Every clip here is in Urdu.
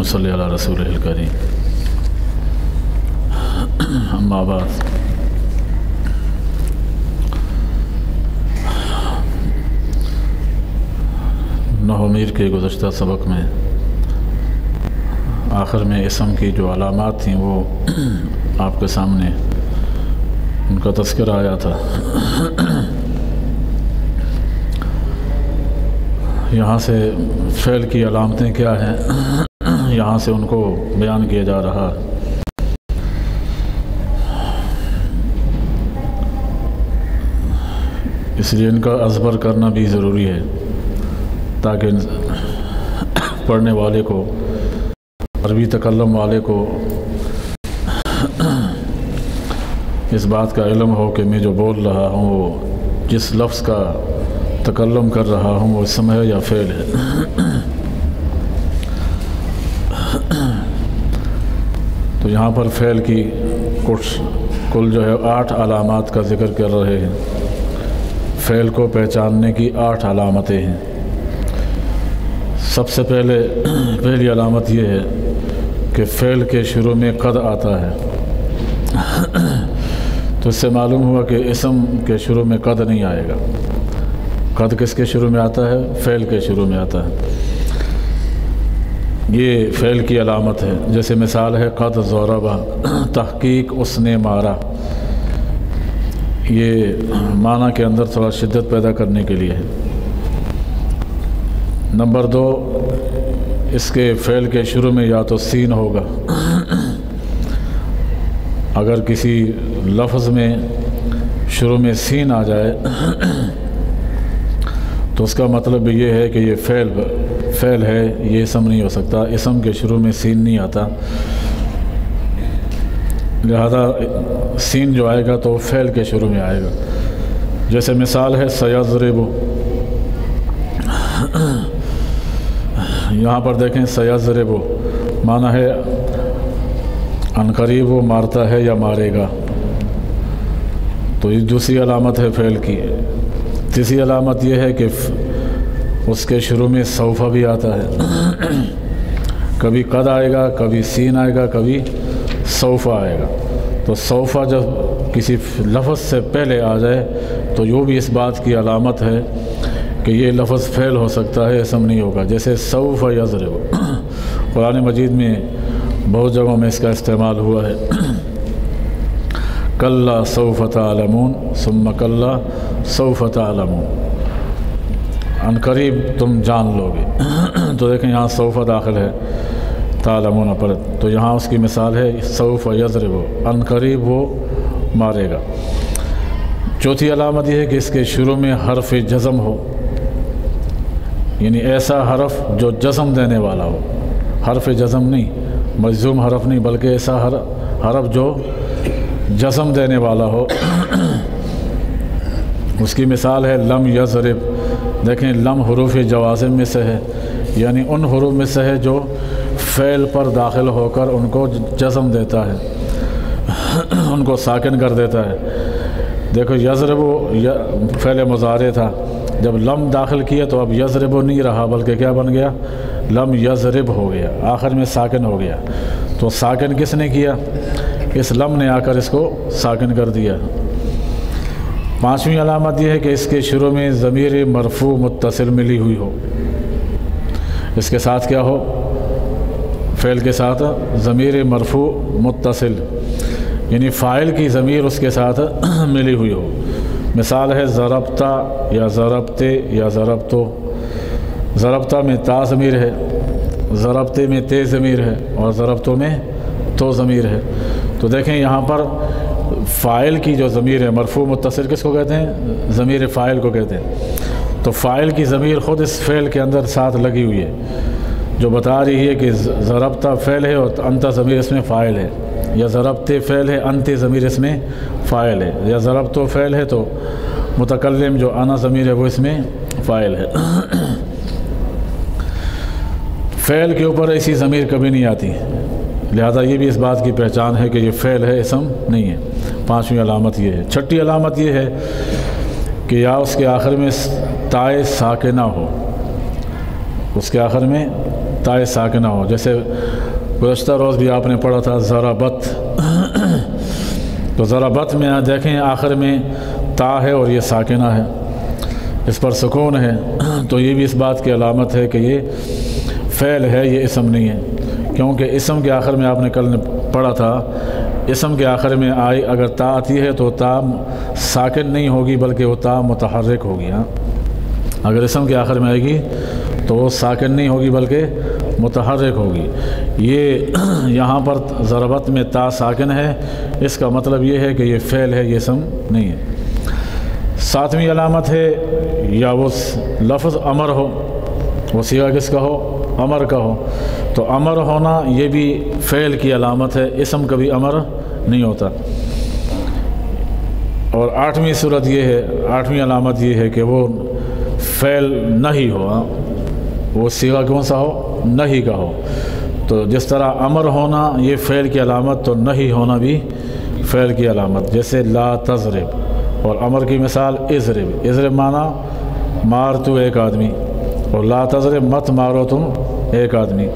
صلی علی رسول الکریم اما بعد نحو میر کے گزشتہ سبق میں آخر میں اسم کی جو علامات تھیں وہ آپ کے سامنے ان کا تذکرہ آیا تھا۔ یہاں سے فعل کی علامتیں کیا ہیں یہاں سے ان کو بیان کیا جا رہا ہے۔ اس لیے ان کا ازبر کرنا بھی ضروری ہے تاکہ پڑھنے والے کو، عربی تکلم والے کو اس بات کا علم ہو کہ میں جو بول رہا ہوں وہ جس لفظ کا تکلم کر رہا ہوں وہ اسم ہے یا فعل ہے۔ تو یہاں پر فعل کی کل جو ہے 8 علامات کا ذکر کر رہے ہیں۔ فعل کو پہچاننے کی 8 علامتیں ہیں۔ سب سے پہلی علامت یہ ہے کہ فعل کے شروع میں قد آتا ہے۔ تو اس سے معلوم ہوا کہ اسم کے شروع میں قد نہیں آئے گا۔ قد کس کے شروع میں آتا ہے؟ فعل کے شروع میں آتا ہے۔ یہ فعل کی علامت ہے۔ جیسے مثال ہے قد ضربہ، تحقیق اس نے مارا۔ یہ معنی کے اندر تھوڑا شدت پیدا کرنے کے لیے ہے۔ نمبر 2، اس کے فعل کے شروع میں یا تو سین ہوگا۔ اگر کسی لفظ میں شروع میں سین آ جائے تو اس کا مطلب یہ ہے کہ یہ فعل ہے، یہ اسم نہیں ہو سکتا۔ اسم کے شروع میں سین نہیں آتا، لہذا سین جو آئے گا تو فعل کے شروع میں آئے گا۔ جیسے مثال ہے سیضرب، یہاں پر دیکھیں سیضرب معنی ہے عنقریب وہ مارتا ہے یا مارے گا۔ تو یہ دوسری علامت ہے فعل کی۔ تیسری علامت یہ ہے کہ اس کے شروع میں سوف بھی آتا ہے۔ کبھی قد آئے گا، کبھی سین آئے گا، کبھی سوف آئے گا۔ تو سوف جب کسی لفظ سے پہلے آ جائے تو یہ بھی اس بات کی علامت ہے کہ یہ لفظ فعل ہو سکتا ہے، اسم نہیں ہوگا۔ جیسے سوف یضرب، قرآن مجید میں بہت جگہوں میں اس کا استعمال ہوا ہے۔ کلا سوف تعلمون ثم کلا سوف تعلمون، عنقریب تم جان لو گے۔ تو دیکھیں یہاں سوف داخل ہے تعلمون پر، تو یہاں اس کی مثال ہے سوف یضرب، عنقریب وہ مارے گا۔ چوتھی علامت یہ ہے کہ اس کے شروع میں حرف جزم ہو، یعنی ایسا حرف جو جزم دینے والا ہو۔ حرف جزم نہیں، مجزوم حرف نہیں، بلکہ ایسا حرف جو جزم دینے والا ہو۔ اس کی مثال ہے لم یضرب۔ دیکھیں لم حروف جوازم میں سے ہے، یعنی ان حروف میں سے ہے جو فعل پر داخل ہو کر ان کو جزم دیتا ہے، ان کو ساکن کر دیتا ہے۔ دیکھو یضرب فعل مضارع تھا، جب لم داخل کیا تو اب یضرب نہیں رہا بلکہ کیا بن گیا؟ لم یضرب ہو گیا، آخر میں ساکن ہو گیا۔ تو ساکن کس نے کیا؟ اس لم نے آ کر اس کو ساکن کر دیا۔ پانچویں علامت یہ ہے کہ اس کے شروع میں ضمیر مرفوع متصل ملی ہوئی ہو۔ اس کے ساتھ کیا ہو؟ فعل کے ساتھ ضمیر مرفوع متصل، یعنی فاعل کی ضمیر اس کے ساتھ ملی ہوئی ہو۔ مثال ہے ضربتا یا ضربتے یا ضربتو۔ ضربتا میں تا ضمیر ہے، ضربتے میں تے ضمیر ہے، اور ضربتو میں تو ضمیر ہے۔ تو دیکھیں یہاں پر فاعل کی جو ضمیر ہے، مرفوع متصل کس کو کہتے ہیں؟ ضمیر فاعل کو کہتے ہیں۔ تو فاعل کی ضمیر خود اس فعل کے اندر ساتھ لگی ہوئی ہے، جو بتا رہی ہے کہ ضربتا فعل ہے اور انت ضمیر اس میں فاعل ہے، یا ضربتے فعل ہے، انت ضمیر اس میں فاعل ہے، یا ضربتو فعل ہے تو متکلم جو انا ضمیر ہے وہ اس میں فاعل ہے۔ فعل کے اوپر ایسی ضمیر کبھی نہیں آتی، لہذا یہ بھی اس بات کی پہچان ہے کہ یہ فعل ہے، اسم نہیں ہے۔ پانچویں علامت یہ ہے۔ چھٹی علامت یہ ہے کہ یا اس کے آخر میں تائے ساکنہ ہو، اس کے آخر میں تا ساکنہ ہو. جیسے گزشتہ روز بھی آپ نے پڑھا تھا ضربت، تو ضربت میں دیکھیں آخر میں تا ہے اور یہ ساکنہ ہے، اس پر سکون ہے، تو یہ بھی اس بات کی علامت ہے کہ یہ فعل ہے، یہ اسم نہیں ہے. کیونکہ اسم کے آخر میں آپ نے کل پڑھا تھا، اسم کے آخر میں آئی اگر تا آتی ہے تو تا ساکن نہیں ہوگی بلکہ وہ تا متحرک ہوگی. ہاں، اگر اسم کے آخر میں آئے گی تو وہ ساکن نہیں ہوگی بلکہ متحرک ہوگی. یہ یہاں پر ضربت میں تا ساکن ہے، اس کا مطلب یہ ہے کہ یہ فعل ہے، یہ اسم نہیں ہے. 7ویں علامت ہے یا وہ لفظ امر ہو، وہ صیغہ کس کا ہو؟ امر کا ہو. تو امر ہونا یہ بھی فعل کی علامت ہے، اسم کبھی امر نہیں ہوتا. اور 8ویں صورت یہ ہے، 8ویں علامت یہ ہے کہ وہ فعل نہیں ہو. وہ صیغہ کون سا ہو؟ نہیں کا ہو. تو جس طرح امر ہونا یہ فعل کی علامت، تو نہیں ہونا بھی فعل کی علامت. جیسے لا تضرب، اور امر کی مثال اضرب. اضرب مانا مار تو ایک آدمی، اور لا تضرب مت مارو تم ایک آدمی.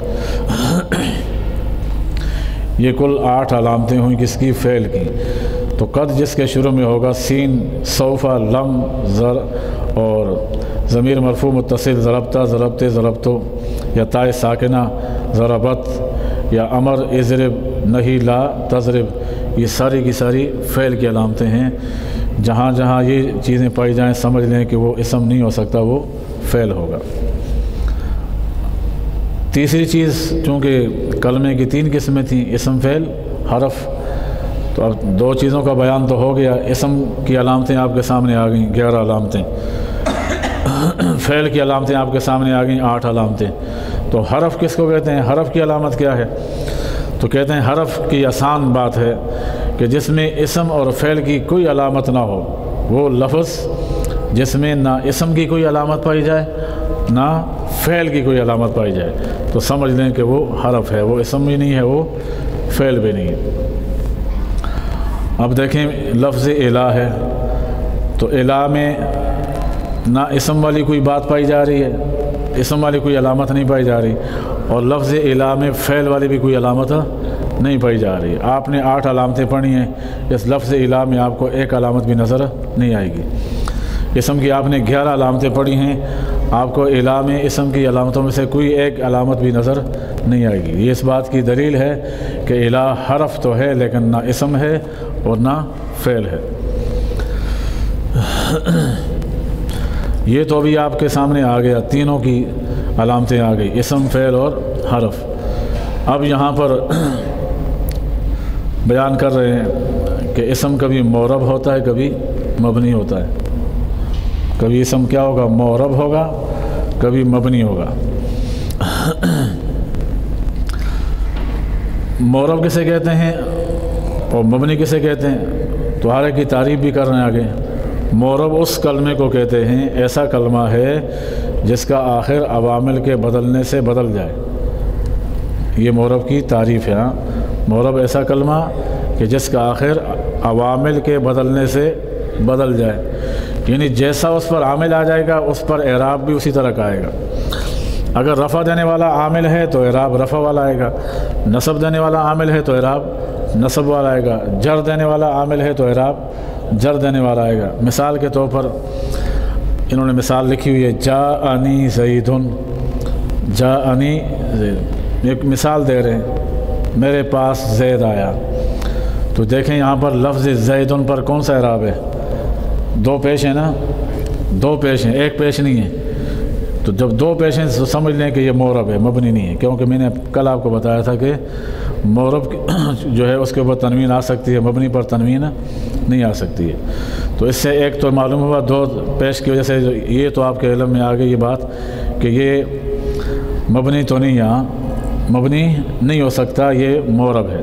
یہ کل 8 علامتیں ہوئیں کس کی؟ فعل کی. تو قد جس کے شروع میں ہوگا، سین، سوف، لم، زر، اور ضمیر مرفوع متصل ضربتا، ضربتے، ضربتو، یا تا ساکنہ ضربت، یا امر اضرب، نہیں لا تضرب، یہ ساری کی ساری فعل کی علامتیں ہیں. جہاں جہاں یہ چیزیں پائی جائیں سمجھ لیں کہ وہ اسم نہیں ہو سکتا، وہ فعل ہوگا. تیسری چیز، چونکہ کلمے کی 3 قسمیں تھیں، اسم، فعل، حرف، تو اب 2 چیزوں کا بیان تو ہو گیا. اسم کی علامتیں آپ کے سامنے آ گئیں 11 علامتیں، فعل کی علامتیں آپ کے سامنے آ گئیں 8 علامتیں. تو حرف کس کو کہتے ہیں؟ حرف کی علامت کیا ہے؟ تو کہتے ہیں حرف کی آسان بات ہے کہ جس میں اسم اور فعل کی کوئی علامت نہ ہو، وہ لفظ جس میں نہ اسم کی کوئی علامت پائی جائے نہ فعل کی کوئی علامت پائی جائے، تو سمجھ لیں کہ وہ حرف ہے، وہ اسم بھی نہیں ہے، وہ فعل بھی نہیں ہے. اب دیکھیں لفظ الہ ہے، تو الہ میں نہ اسم والی کوئی بات پائی جا رہی ہے، اسم والی کوئی علامت نہیں پائی جا رہی، اور لفظ الہ میں فعل والی بھی کوئی علامت نہیں پائی جا رہی. آپ نے 8 علامتیں پڑھی ہیں، اس لفظ الہ میں آپ کو ایک علامت بھی نظر نہیں آئے گی. اسم کی آپ نے 11 علامتیں پڑھی ہیں، آپ کو الہ میں اسم کی علامتوں میں سے کوئی ایک علامت بھی نظر نہیں آئے گی. یہ اس بات کی دلیل ہے کہ الہ حرف تو ہے لیکن نہ اسم ہے اور نہ فعل ہے. یہ تو ابھی آپ کے سامنے آ گیا، تینوں کی علامتیں آ گئی، اسم، فعل اور حرف. اب یہاں پر بیان کر رہے ہیں کہ اسم کبھی معرب ہوتا ہے، کبھی مبنی ہوتا ہے. کبھی اسم کیا ہوگا؟ معرب ہوگا، کبھی مبنی ہوگا. معرب کسے کہتے ہیں اور مبنی کسے کہتے ہیں؟ تو ہر ایک کی تعریف بھی کر رہے ہیں آگے. معرب اس کلمے کو کہتے ہیں، ایسا کلمہ ہے جس کا آخر عوامل کے بدلنے سے بدل جائے. یہ معرب کی تعریف ہے. ہاں، معرب ایسا کلمہ کہ جس کا آخر عوامل کے بدلنے سے بدل جائے، یعنی جیسا اس پر عامل آ جائے گا اس پر اعراب بھی اسی طرح کا آئے گا. اگر رفع دینے والا عامل ہے تو اعراب رفع والا آئے گا، نصب دینے والا عامل ہے تو اعراب نصب والا آئے گا، جر دینے والا عامل ہے تو اعراب جر دینے والا آئے گا. مثال کے طور پر انہوں نے مثال لکھی ہوئی ہے، جاءنی زیدن، جاءنی زید، ایک مثال دے رہے ہیں، میرے پاس زید آیا. تو دیکھیں یہاں پر لفظ زیدن پر کون سا اعراب ہے؟ 2 پیش ہیں نا، 2 پیش ہیں، ایک پیش نہیں ہے. تو جب 2 پیش ہیں تو سمجھ لیں کہ یہ معرب ہے، مبنی نہیں ہے. کیونکہ میں نے کل آپ کو بتایا تھا کہ معرب جو ہے اس کے اوپر تنوین آ سکتی ہے، مبنی پر تنوین نہیں آ سکتی ہے. تو اس سے ایک تو معلوم ہوا 2 پیش کی وجہ سے یہ تو آپ کے علم میں آ گئی یہ بات کہ یہ مبنی تو نہیں، یہاں مبنی نہیں ہو سکتا، یہ معرب ہے.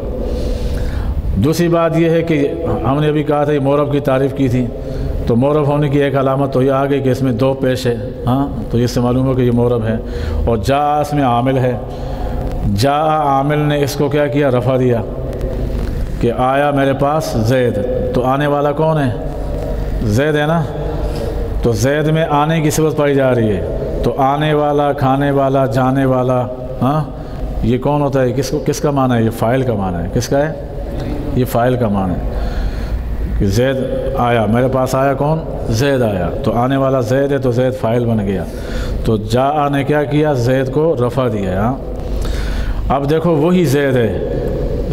دوسری بات یہ ہے کہ ہم نے ابھی کہا تھا یہ معرب کی تعریف کی تھی، تو معرب ہونے کی ایک علامت تو یہ آ گئی کہ اس میں 2 پیش ہے. ہاں، تو اس سے معلوم ہو کہ یہ معرب ہے. اور جا اس میں عامل ہے، جا عامل نے اس کو کیا کیا؟ رفع دیا کہ آیا میرے پاس زید. تو آنے والا کون ہے؟ زید ہے نا. تو زید میں آنے کی صفت پائی جا رہی ہے، تو آنے والا، کھانے والا، جانے والا، ہاں یہ کون ہوتا ہے؟ کس کا معنی ہے؟ یہ فاعل کا معنی ہے۔ کس کا ہے؟ یہ فاعل کا معنی ہے کہ زید آیا، میرے پاس آیا کون؟ زید آیا، تو آنے والا زید ہے تو زید فاعل بن گیا، تو جاء نے کیا کیا؟ زید کو رفع دیا۔ ہاں اب دیکھو وہی زید ہے،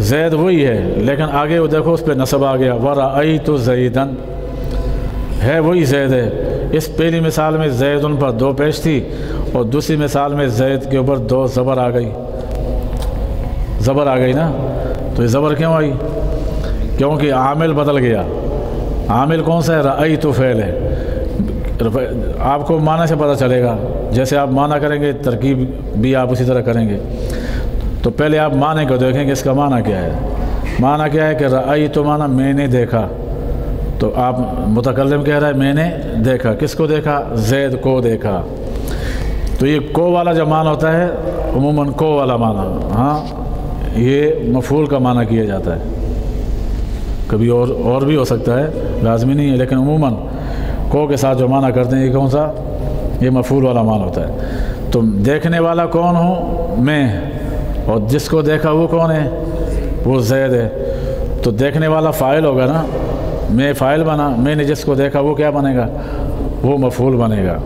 زید وہی ہے، لیکن آگے وہ دیکھو اس پہ نصب آ گیا، وَرَأَيْتُ زَيْدًا، ہے وہی زید ہے۔ اس پہلی مثال میں زید ان پر دو پیش تھی، اور دوسری مثال میں زید کے اوپر دو زبر آ گئی، زبر آ گئی نا۔ تو یہ زبر کیوں آئی؟ کیونکہ عامل بدل گیا۔ عامل کون سا ہے؟ رأیت فعل ہے۔ آپ کو معنی سے پتہ چلے گا، جیسے آپ معنی کریں گے ترکیب بھی آپ اسی طرح کریں گے۔ تو پہلے آپ معنی کو دیکھیں کہ اس کا معنی کیا ہے۔ معنی کیا ہے کہ رأیت معنی میں نے دیکھا، تو آپ متکلم کہہ رہا ہے میں نے دیکھا، کس کو دیکھا؟ زید کو دیکھا۔ تو یہ کو والا جو معنی ہوتا ہے عموماً کو والا معنی، ہاں یہ مفعول کا معنی کیا جاتا ہے، کبھی اور بھی ہو سکتا ہے، لازمی نہیں ہے، لیکن عموماً کو کے ساتھ جو معنی کرتے ہیں یہ کون سا؟ یہ مفعول والا معنی ہوتا ہے۔ تو دیکھنے والا کون ہوں؟ میں، اور جس کو دیکھا وہ کون ہے؟ وہ زید ہے۔ تو دیکھنے والا فاعل ہوگا نا، میں فاعل بنا، میں نے جس کو دیکھا وہ کیا بنے گا؟ وہ مفعول بنے گا۔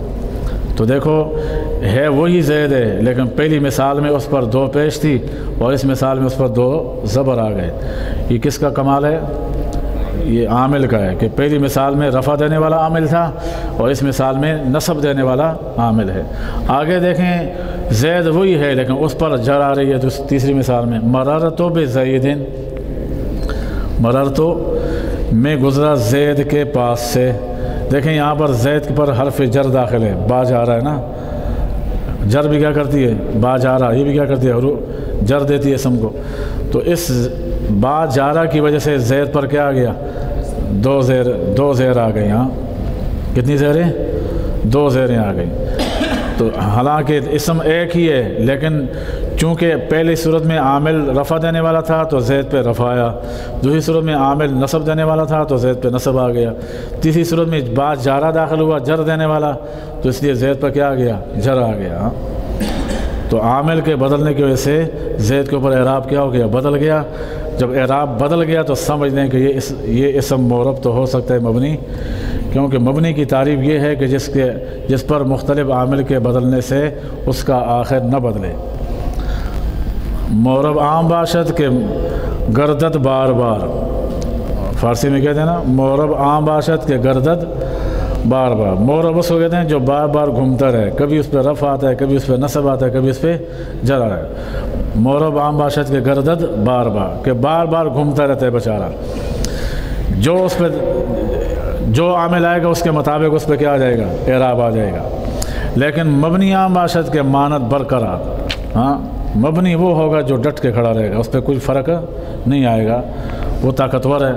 تو دیکھو ہے وہی زید ہے، لیکن پہلی مثال میں اس پر دو پیش تھی، اور اس مثال میں اس پر دو زبر آ گئے۔ یہ کس کا کمال ہے؟ یہ عامل کا ہے، کہ پہلی مثال میں رفع دینے والا عامل تھا، اور اس مثال میں نصب دینے والا عامل ہے۔ آگے دیکھیں زید وہی ہے، لیکن اس پر جر آ رہی ہے تیسری مثال میں، مررت بزید، مررت میں گزرا زید کے پاس سے۔ دیکھیں یہاں پر زید پر حرف جر داخل ہے، با جا رہا ہے نا، جر بھی کیا کرتی ہے؟ با جا رہا، یہ بھی کیا کرتی ہے؟ جر دیتی ہے اسم کو۔ تو اس با جارہ کی وجہ سے زید پر کیا آ گیا؟ دو زیر آ گئی۔ ہاں کتنی زیریں؟ دو زیریں آ گئی۔ تو حالانکہ اسم ایک ہی ہے، لیکن چونکہ پہلی صورت میں عامل رفع دینے والا تھا تو زید پہ رفع آیا، دوسری صورت میں عامل نصب دینے والا تھا تو زید پہ نصب آ گیا، تیسری صورت میں با جارہ داخل ہوا جر دینے والا، تو اس لیے زید پر کیا آ گیا؟ جر آ گیا۔ تو عامل کے بدلنے کی وجہ سے زید کے اوپر اعراب کیا ہو گیا؟ بدل گیا۔ جب اعراب بدل گیا تو سمجھ لیں کہ یہ اسم معرب تو ہو سکتا ہے مبنی، کیونکہ مبنی کی تعریف یہ ہے کہ جس پر مختلف عامل کے بدلنے سے اس کا آخر نہ بدلے۔ معرب عام باشد کے گردد بار بار، فارسی میں کہتے ہیں نا معرب عام باشد کے گردد بار بار۔ معرب اس کو کہتے ہیں جو بار بار گھومتا رہے، کبھی اس پہ رفع آتا ہے، کبھی اس پہ نصب آتا ہے، کبھی اس پہ جر آتا ہے۔ معرب عام باشد کے گردد بار بار، کہ بار بار گھومتا رہتا ہے بیچارہ، جو اس پہ جو عامل آئے گا اس کے مطابق اس پہ کیا آ جائے گا؟ اعراب آ جائے گا۔ لیکن مبنی عام باشد کے مانت برقرار، ہاں مبنی وہ ہوگا جو ڈٹ کے کھڑا رہے گا، اس پہ کوئی فرق نہیں آئے گا، وہ طاقتور ہے،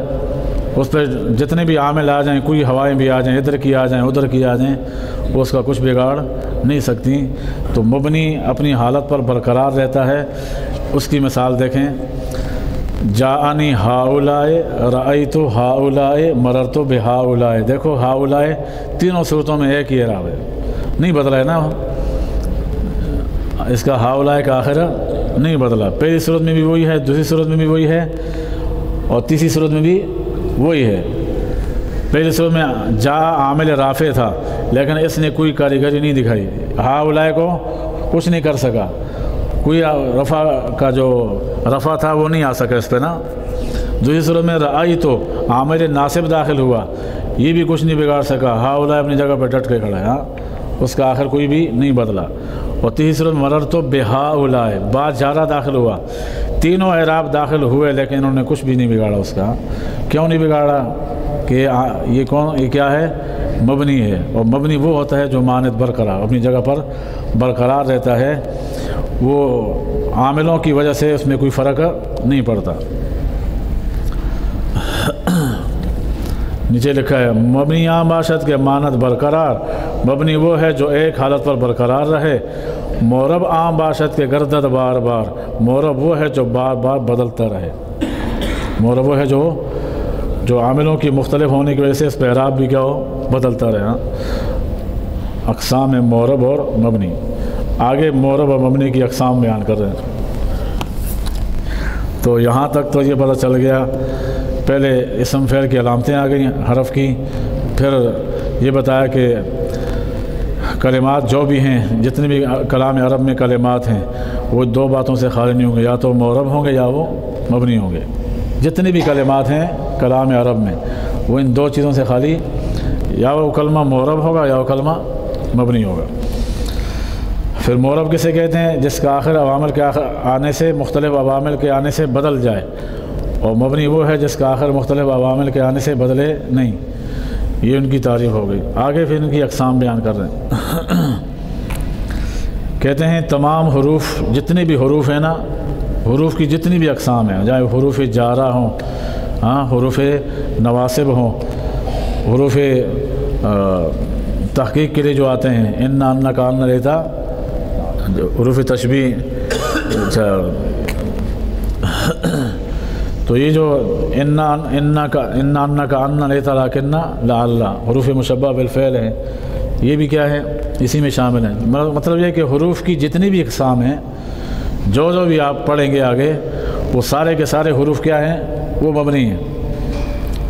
اس پہ جتنے بھی عامل آ جائیں، کوئی ہوائیں بھی آ جائیں، ادھر کی آ جائیں ادھر کی آ جائیں، وہ اس کا کچھ بگاڑ نہیں سکتی۔ تو مبنی اپنی حالت پر برقرار رہتا ہے۔ اس کی مثال دیکھیں، جاءنی ہاؤلائے، رأیت ہاؤلائے، مررت بہاؤلائے۔ دیکھو ہاؤلائے تینوں صورتوں میں ایک ہی اعراب ہے، نہیں بدلا ہے نا، اس کا ہاؤلائے کا آخر نہیں بدلا۔ پہلی صورت میں بھی وہی ہے، دوسری صورت میں بھی وہی ہے، اور تیسری صورت میں بھی وہی ہے۔ پہلی صورت میں جا عامل رافع تھا، لیکن اس نے کوئی کاریگری نہیں دکھائی، ہاؤلائے کو کچھ نہیں کر سکا، کوئی رفع کا جو رفع تھا وہ نہیں آ سکا اس پہ نا۔ دوسری صورت میں رأی تو عامل ناصب داخل ہوا، یہ بھی کچھ نہیں بگاڑ سکا، ہاؤلائے اپنی جگہ پہ ڈٹ کے کھڑا ہے، ہاں اس کا آخر کوئی بھی نہیں بدلا۔ اور تیسری صورت مررت بہاؤلائے، با جارہ داخل ہوا، تینوں اعراب داخل ہوئے لیکن انہوں نے کچھ بھی نہیں بگاڑا اس کا۔ کیوں نہیں بگاڑا؟ کہ یہ کیا ہے؟ مبنی ہے، اور مبنی وہ ہوتا ہے جو مانت برقرار اپنی جگہ پر برقرار رہتا ہے، وہ عاملوں کی وجہ سے اس میں کوئی فرق نہیں پڑتا۔ نیچے لکھا ہے مبنی عام باشد کے مانت برقرار، مبنی وہ ہے جو ایک حالت پر برقرار رہے۔ معرب عام باشد کے گردد بار بار، معرب وہ ہے جو بار بار بدلتا رہے، معرب وہ ہے جو عاملوں کی مختلف ہونے کی وجہ سے اس پہ اعراب بھی کیا ہو؟ بدلتا رہے۔ اقسام معرب اور مبنی۔ آگے مورب و مبنی کی اقسام بیان کر رہے ہیں۔ تو یہاں تک تو یہ پتہ چل گیا، پہلے اسم فعل کی علامتیں آ گئیں حرف کی، پھر یہ بتایا کہ کلمات جو بھی ہیں، جتنے بھی کلام عرب میں کلمات ہیں، وہ دو باتوں سے خالی نہیں ہوں گے، یا تو مورب ہوں گے یا وہ مبنی ہوں گے۔ جتنے بھی کلمات ہیں کلام عرب میں، وہ ان دو چیزوں سے خالی، یا وہ کلمہ مورب ہوگا یا وہ کلمہ مبنی ہوگا۔ پھر مورب کسے کہتے ہیں؟ جس کا آخر عوامل کے آنے سے، مختلف عوامل کے آنے سے بدل جائے، اور مبنی وہ ہے جس کا آخر مختلف عوامل کے آنے سے بدلے نہیں۔ یہ ان کی تعریف ہو گئی۔ آگے پھر ان کی اقسام بیان کر رہے ہیں۔ کہتے ہیں تمام حروف، جتنے بھی حروف ہیں نا، حروف کی جتنی بھی اقسام ہیں، چاہے حروف جارہ ہوں، حروف نواسب ہوں، حروف تحقیق کے لیے جو آتے ہیں، ان کا ان لیتا، حروف تشبیہ، تو یہ جو ان کا ان لیتا لیکن لعل، حروف مشبہ بالفعل ہیں، یہ بھی کیا ہے؟ اسی میں شامل ہیں۔ مطلب یہ کہ حروف کی جتنی بھی اقسام ہیں، جو بھی آپ پڑھیں گے آگے، وہ سارے کے سارے حروف کیا ہیں؟ وہ مبنی ہیں۔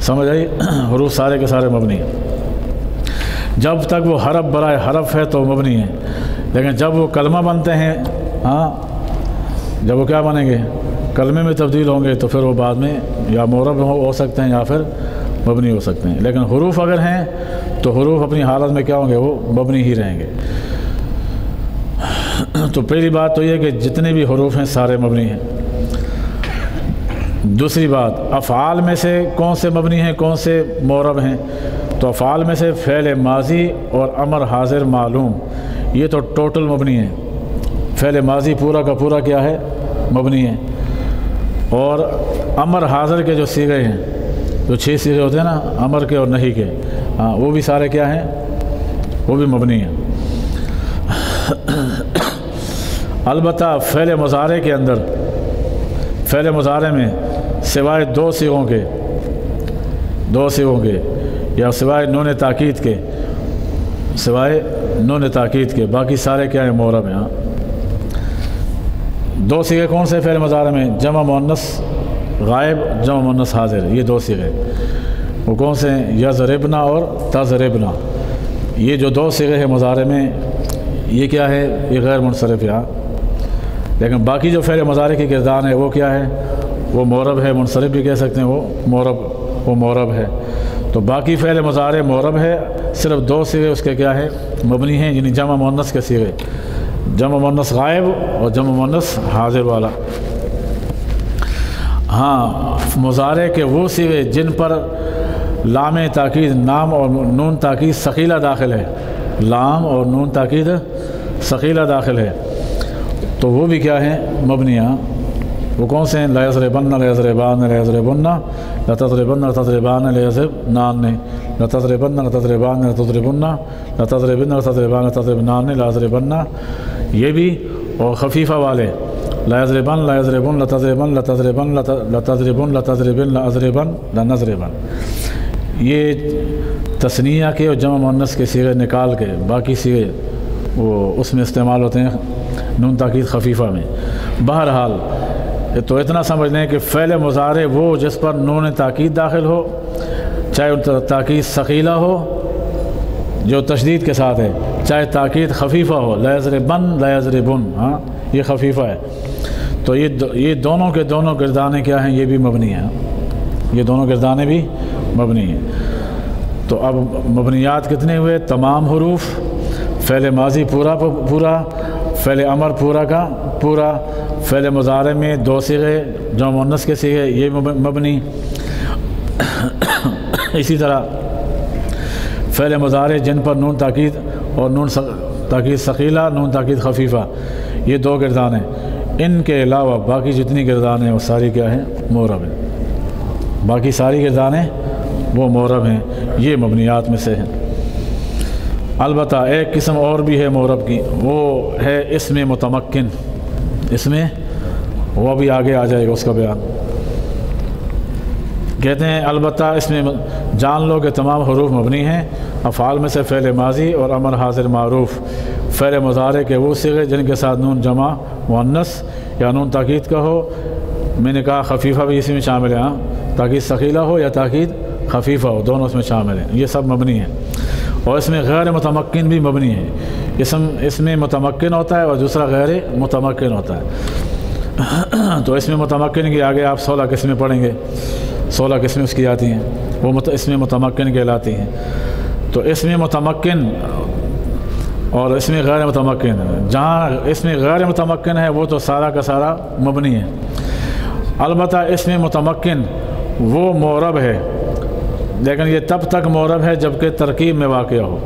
سمجھ آئی؟ حروف سارے کے سارے مبنی ہیں۔ جب تک وہ حرف برائے حرف ہے تو مبنی ہیں، لیکن جب وہ کلمہ بنتے ہیں، جب وہ کیا بنیں گے؟ کلمے میں تبدیل ہوں گے، تو پھر وہ بعد میں یا مورب ہو سکتے ہیں یا پھر مبنی ہو سکتے ہیں۔ لیکن حروف اگر ہیں تو حروف اپنی حالت میں کیا ہوں گے؟ وہ مبنی ہی رہیں گے۔ تو پہلی بات تو یہ کہ جتنے بھی حروف ہیں سارے مبنی ہیں۔ دوسری بات، افعال میں سے کون سے مبنی ہیں، کون سے مورب ہیں؟ تو افعال میں سے فعل ماضی اور امر حاضر معلوم، یہ تو ٹوٹل مبنی ہے۔ فعل ماضی پورا کا پورا کیا ہے؟ مبنی ہے۔ اور امر حاضر کے جو صیغے ہیں، جو 6 صیغے ہوتے ہیں نا، امر کے اور نہیں کے، وہ بھی سارے کیا ہیں؟ وہ بھی مبنی ہیں۔ البتہ فعل مضارع کے اندر، فعل مضارع میں سوائے دو صیغوں کے یا سوائے نون تاکید کے، باقی سارے کیا ہیں؟ مورب ہیں۔ دو صیغے کون سے فعل مضارع میں؟ جمع مؤنث غائب، جمع مؤنث حاضر، یہ دو صیغے وہ کون سے ہیں؟ یضربنا اور تضربنا۔ یہ جو دو صیغے ہیں مضارع میں، یہ کیا ہے؟ یہ غیر منصرف ہے۔ لیکن باقی جو فعل مضارع کی گردان ہے وہ کیا ہے؟ وہ مورب ہے، منصرف بھی کہہ سکتے ہیں، وہ مورب ہے۔ تو باقی فعل مضارع مورب ہے، صرف دو صیغے اس کے کیا ہے؟ مبنی ہیں، یعنی جمع مؤنث کے صیغے، جمع مؤنث غائب اور جمع مؤنث حاضر والا۔ مضارع کے وہ صیغے جن پر لام تاکید، نام اور نون تاکید ثقیلہ داخل ہے، لام اور نون تاکید ثقیلہ داخل ہے، تو وہ بھی کیا ہیں؟ مبنی ہیں۔ وہ کون سے ہیں؟ لا یضربن، لا یضربان، لا یضربن، لا تضربن، لا تضربان، لا یضربنان، لا تضربن، لا تضربان، لا تضربن، لا تضربن، لا تضربان، لا تضربنان، لا یضربن، یہ بھی۔ اور خفیفہ والے لا یضربن، لا یضربن، لا تضربن، لا تضربن، لا تضربن، لا تضربن، لا اضربن، لا نضربن، یہ تثنیہ کے اور جمع مؤنث کے صیغے نکال کے باقی صیغے وہ اس میں استعمال ہوتے ہیں نون تاکید خفیفہ میں۔ بہرحال تو اتنا سمجھ لیں کہ فعل مضارع وہ جس پر نون تاکید داخل ہو، چاہے تاکید ثقیلہ ہو جو تشدید کے ساتھ ہے، چاہے تاکید خفیفہ ہو، لا یضربن، لا یضربن، یہ خفیفہ ہے، تو یہ دونوں کے دونوں گردانے کیا ہیں؟ یہ بھی مبنی ہیں، یہ دونوں گردانے بھی مبنی ہیں۔ تو اب مبنیات کتنے ہوئے؟ تمام حروف، فعل ماضی پورا، فعل امر پورا کا پورا، فعل مضارع میں دو صیغے، جمع مؤنث کے صیغے، یہ مبنی۔ اسی طرح فعل مضارع جن پر نون تاکید اور نون تاکید ثقیلہ، نون تاکید خفیفہ، یہ دو گردان ہیں۔ ان کے علاوہ باقی جتنی گردان ہیں وہ ساری کیا ہیں؟ مورب ہیں۔ باقی ساری گردانیں وہ مورب ہیں، یہ مبنیات میں سے ہیں۔ البتہ ایک قسم اور بھی ہے مورب کی، وہ ہے اسم متمکن، اس میں وہ بھی آگے آ جائے گا اس کا بیان۔ کہتے ہیں البتہ اس میں جان لو کہ تمام حروف مبنی ہیں افعال میں سے فعل ماضی اور امر حاضر معروف، فعل مضارع کے وہ صیغے جن کے ساتھ نون جمع مؤنث یا نون تاکید کا ہو، میں نے کہا خفیفہ بھی اسی میں شامل ہے، ہاں تاکید ثقیلہ ہو یا تاکید خفیفہ ہو، دونوں اس میں شامل ہیں، یہ سب مبنی ہیں۔ اور اس میں غیر متمکن بھی مبنی ہے، اس میں متمکن ہوتا ہے اور دوسرا غیر متمکن ہوتا ہے۔ تو اس میں متمکن کی آگے آپ 16 قسمیں پڑھیں گے، 16 قسمیں اس کی آتی ہیں، وہ اس میں متمکن کہلاتی ہیں۔ تو اس میں متمکن اور اس میں غیر متمکن، جہاں اس میں غیر متمکن ہے وہ تو سارا کا سارا مبنی ہے۔ البتہ اس میں متمکن وہ معرب ہے، لیکن یہ تب تک معرب ہے جبکہ ترکیب میں واقع ہو،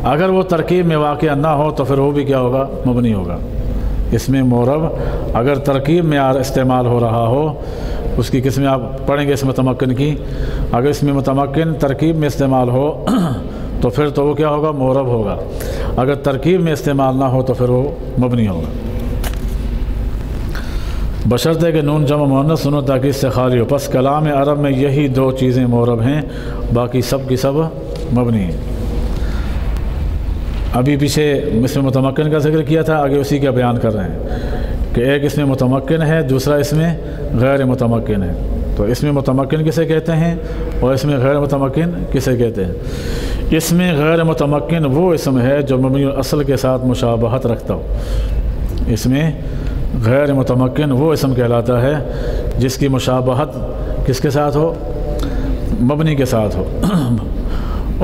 اگر وہ ترکیب میں واقع نہ ہو تو پھر وہ بھی کیا ہوگا؟ مبنی ہوگا۔ اس میں معرب اگر ترکیب میں استعمال ہو رہا ہو، اس کی قسمیں آپ پڑھیں گے اس متمکن کی، اگر اس میں متمکن ترکیب میں استعمال ہو تو پھر تو وہ کیا ہوگا؟ معرب ہوگا، اگر ترکیب میں استعمال نہ ہو تو پھر وہ مبنی ہوگا، بشرطے کہ نون جمع مؤنث سنو تاکید سے خالی ہو۔ پس کلام عرب میں یہی 2 چیزیں معرب ہیں، باقی سب کی سب مبنی ہیں۔ ابھی پیچھے اس میں متمکن کا ذکر کیا تھا، آگے اسی کا بیان کر رہے ہیں کہ ایک اس میں متمکن ہے، دوسرا اس میں غیر متمکن ہے۔ تو اس میں متمکن کسے کہتے ہیں اور اس میں غیر متمکن کسے کہتے ہیں؟ اس میں غیر متمکن وہ اسم ہے جو مبنی الاصل کے ساتھ مشابہت رکھتا ہو۔ اس میں غیر متمکن وہ اسم کہلاتا ہے جس کی مشابہت کس کے ساتھ ہو؟ مبنی کے ساتھ ہو۔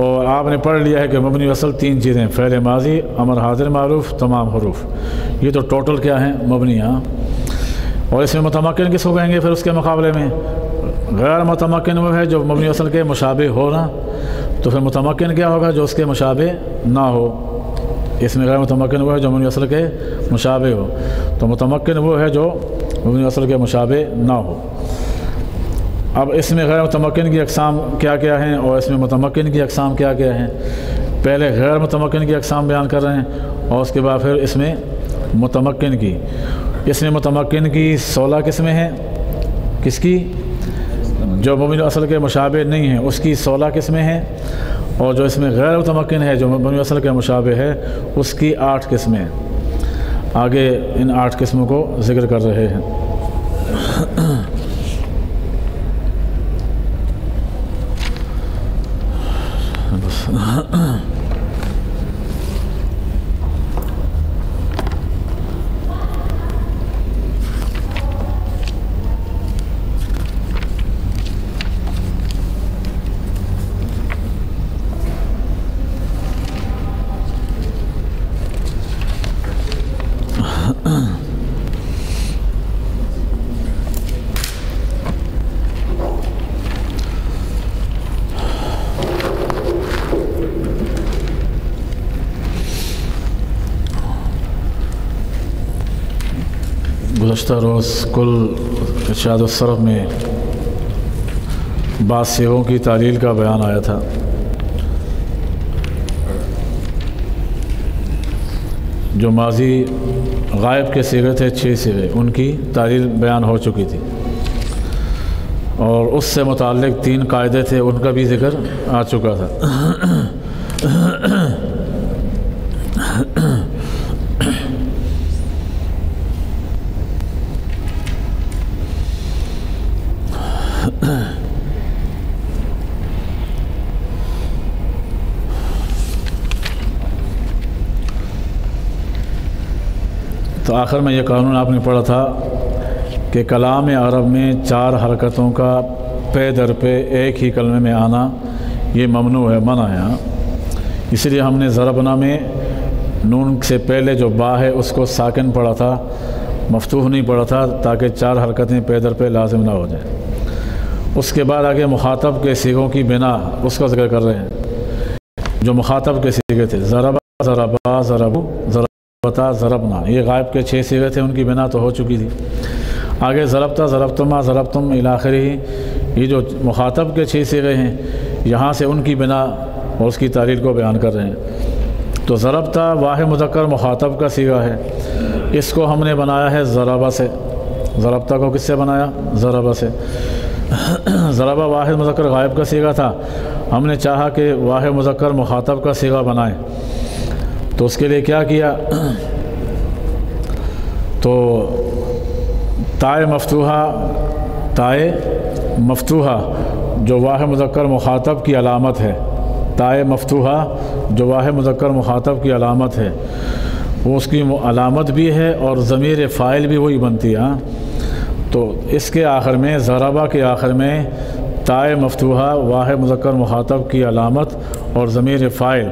اور آپ نے پڑھ لیا ہے کہ مبنی اصل 3 چیزیں، فعل ماضی، امر حاضر معروف، تمام حروف، یہ تو ٹوٹل کیا ہیں؟ مبنی۔ ہاں، اور اس میں متمکن کس کو کہیں گے پھر اس کے مقابلے میں؟ غیر متمکن وہ ہے جو مبنی اصل کے مشابہ ہو نا، تو پھر متمکن کیا ہوگا؟ جو اس کے مشابہ نہ ہو۔ اس میں غیر متمکن وہ ہے جو مبنی اصل کے مشابہ ہو، تو متمکن وہ ہے جو مبنی اصل کے مشابہ نہ ہو۔ اب اس میں غیر متمکن کی اقسام کیا کیا ہیں اور اس میں متمکن کی اقسام کیا کیا ہیں؟ پہلے غیر متمکن کی اقسام بیان کر رہے ہیں اور اس کے بعد پھر اس میں متمکن کی۔ اس میں متمکن کی 16 قسمیں ہیں، کس کی؟ جو مبنی اصل کے مشابہ نہیں ہیں اس کی 16 قسمیں ہیں، اور جو اس میں غیر متمکن ہے جو مبنی اصل کے مشابہ ہے اس کی 8 قسمیں۔ آگے ان 8 قسموں کو ذکر کر رہے ہیں۔ گزشتہ روز کل ارشاد الصرف میں بعض صیغوں کی تعلیل کا بیان آیا تھا۔ جو ماضی غائب کے صیغے تھے 6 صیغے، ان کی تعلیل بیان ہو چکی تھی، اور اس سے متعلق 3 قاعدے تھے، ان کا بھی ذکر آ چکا تھا۔ تو آخر میں یہ قانون آپ نے پڑھا تھا کہ کلام عرب میں 4 حرکتوں کا پے در پہ ایک ہی کلمے میں آنا یہ ممنوع ہے، منع ہے۔ اس لیے ہم نے ضربنا میں نون سے پہلے جو با ہے اس کو ساکن پڑھا تھا، مفتوح نہیں پڑھا تھا، تاکہ 4 حرکتیں پے در پہ لازم نہ ہو جائیں۔ اس کے بعد آگے مخاطب کے صیغوں کی بنا اس کا ذکر کر رہے ہیں، جو مخاطب کے صیغے تھے، ضربا، ضربا، ضربو، ضربتا، ضربنا، یہ غائب کے 6 صیغے تھے، ان کی بنا تو ہو چکی تھی۔ آگے ضربتا، ضربتما، ضربتم الی آخرہ، یہ جو مخاطب کے 6 صیغے ہیں، یہاں سے ان کی بنا اور اس کی تعلیل کو بیان کر رہے ہیں۔ تو ضربتا واحد مذکر مخاطب کا صیغہ ہے، اس کو ہم نے بنایا ہے ضربہ سے۔ ضربتا کو کس سے بنایا؟ ضربہ سے۔ ضربہ واحد مذکر غائب کا صیغہ تھا، ہم نے چاہا کہ واحد مذکر مخاطب کا صیغہ بنائیں، تو اس کے لیے کیا کیا؟ تو تائے مفتوحہ جو واحد مذکر مخاطب کی علامت ہے، تائے مفتوحہ جو واحد مذکر مخاطب کی علامت ہے، وہ اس کی علامت بھی ہے اور ضمیر فاعل بھی وہی بنتی ہے۔ تو اس کے آخر میں، ضربہ کے آخر میں تائے مفتوحہ واحد مذکر مخاطب کی علامت اور ضمیر فاعل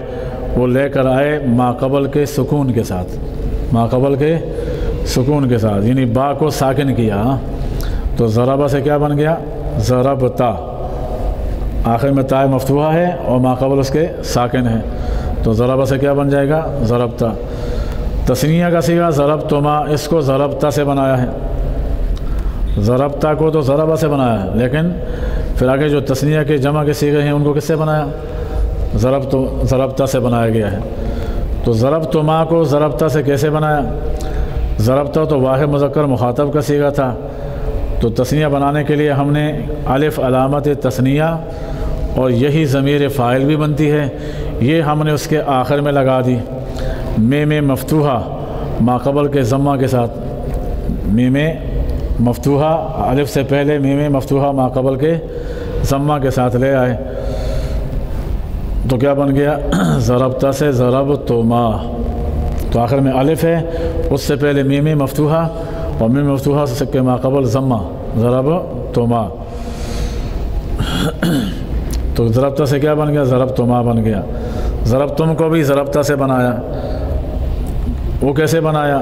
وہ لے کر آئے ماقبل کے سکون کے ساتھ، ماقبل کے سکون کے ساتھ، یعنی با کو ساکن کیا۔ تو ضربہ سے کیا بن گیا؟ ضربتا، آخر میں تائے مفتوحہ ہے اور ماقبل اس کے ساکن ہے، تو ضربہ سے کیا بن جائے گا؟ ضربتا۔ تثنیہ کا صیغہ ضربتما، اس کو ضربتا سے بنایا ہے، ضربتا کو تو ضربہ سے بنایا ہے، لیکن پھر آگے جو تثنیہ کے جمع کے صیغے ہیں ان کو کس سے بنایا؟ ضربتا سے بنایا گیا ہے۔ تو ضربتما کو ضربتا سے کیسے بنایا؟ ضربتا تو واحد مذکر مخاطب کا صیغہ تھا، تو تثنیہ بنانے کے لیے ہم نے الف علامت تثنیہ اور یہی ضمیر فاعل بھی بنتی ہے، یہ ہم نے اس کے آخر میں لگا دی، میم مفتوحہ ماقبل کے ضمہ کے ساتھ، میم مفتوحہ الف سے پہلے میم مفتوحہ ماقبل کے ضمہ کے ساتھ لے آئے، تو کیا بن گیا؟ ضربتا سے ضربتما، تو آخر میں الف ہے، اس سے پہلے میم مفتوحہ اور میم مفتوحہ کے ماقبل ضمہ، ضربتما، تو ضربتا سے کیا بن گیا؟ ضربتما بن گیا۔ ضربتم کو بھی ضربتا سے بنایا، وہ کیسے بنایا؟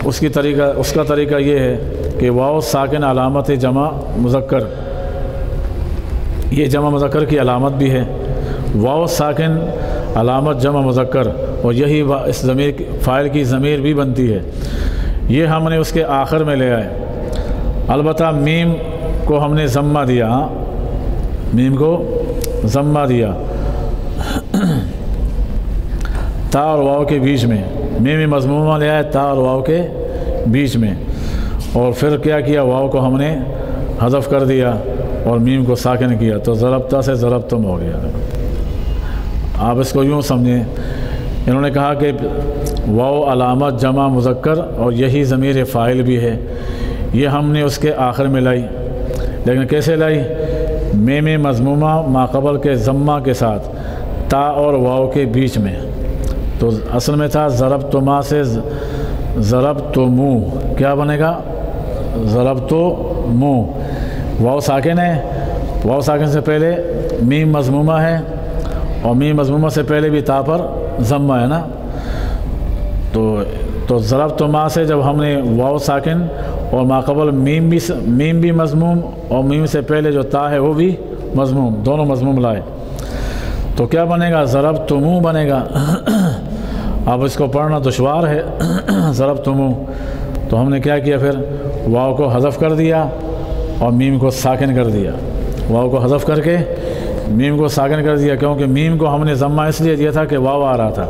اس کا طریقہ یہ ہے کہ واو ساکن علامت جمع مذکر، یہ جمع مذکر کی علامت بھی ہے، واو ساکن علامت جمع مذکر، اور یہی اس ضمیر فاعل کی ضمیر بھی بنتی ہے، یہ ہم نے اس کے آخر میں لے آئے۔ البتہ میم کو ہم نے ضمہ دیا، میم کو ضمہ دیا تا اور واو کے بیچ میں، میم مضمومہ لے آئے تا اور واو کے بیچ میں، اور پھر کیا کیا؟ واو کو ہم نے حذف کر دیا اور میم کو ساکن کیا، تو ضربتا سے ضربتم ہو گیا۔ آپ اس کو یوں سمجھیں، انہوں نے کہا کہ واو علامت جمع مذکر اور یہی ضمیر فاعل بھی ہے، یہ ہم نے اس کے آخر میں لائی، لیکن کیسے لائی؟ میم مضمومہ ماقبل کے ضمہ کے ساتھ تا اور واو کے بیچ میں، تو اصل میں تھا ضربتما سے ضربتمو، کیا بنے گا؟ ضربتمو، واو ساکن ہے، واو ساکن سے پہلے میم مضمومہ ہے، اور میم مضمومہ سے پہلے بھی تا پر ضمہ ہے نا، تو ضربتما سے جب ہم نے واو ساکن اور ماقبل میم بھی مضموم اور میم سے پہلے جو تا ہے وہ بھی مضموم، دونوں مضموم لائے، تو کیا بنے گا؟ ضربتمو بنے گا۔ اب اس کو پڑھنا دشوار ہے، ضربتمو، تو ہم نے کیا کیا؟ پھر واو کو حذف کر دیا اور میم کو ساکن کر دیا، واو کو حذف کر کے میم کو ساکن کر دیا، کیونکہ میم کو ہم نے ضمہ اس لیے دیا تھا کہ واو آ رہا تھا،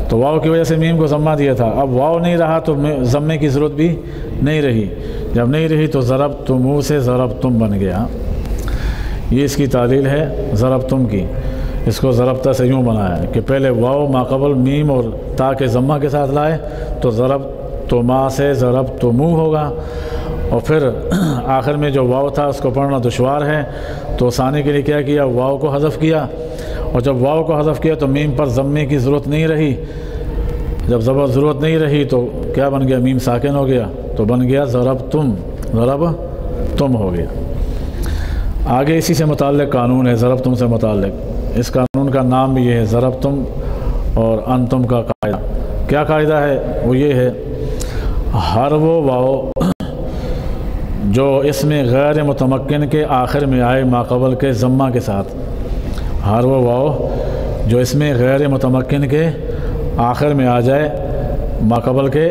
تو واو کی وجہ سے میم کو ضمہ دیا تھا، اب واو نہیں رہا تو ضمے کی ضرورت بھی نہیں رہی، جب نہیں رہی تو ضربتمو سے ضربتم بن گیا۔ یہ اس کی تعلیل ہے ضربتم کی، اس کو ضربتا سے یوں بنایا ہے کہ پہلے واو ماقبل میم اور تا کے ضمہ کے ساتھ لائے تو ضربتما سے ضربتمو ہوگا، اور پھر آخر میں جو واو تھا اس کو پڑھنا دشوار ہے، تو آسانی کے لیے کیا کیا؟ واو کو حذف کیا، اور جب واو کو حذف کیا تو میم پر ضمے کی ضرورت نہیں رہی، جب ضرورت نہیں رہی تو کیا بن گیا؟ میم ساکن ہو گیا، تو بن گیا ضربتم، ضربتم ہو گیا۔ آگے اسی سے متعلق قانون ہے، ضربتم سے متعلق، اس قانون کا نام بھی یہ ہے ضربتم اور انتم کا قاعدہ۔ کیا قاعدہ ہے؟ وہ یہ ہے، ہر وہ واو جو اس میں غیر متمکن کے آخر میں آئے ماقبل کے ضمہ کے ساتھ، ہر وہ واو جو اس میں غیر متمکن کے آخر میں آ جائے ماقبل کے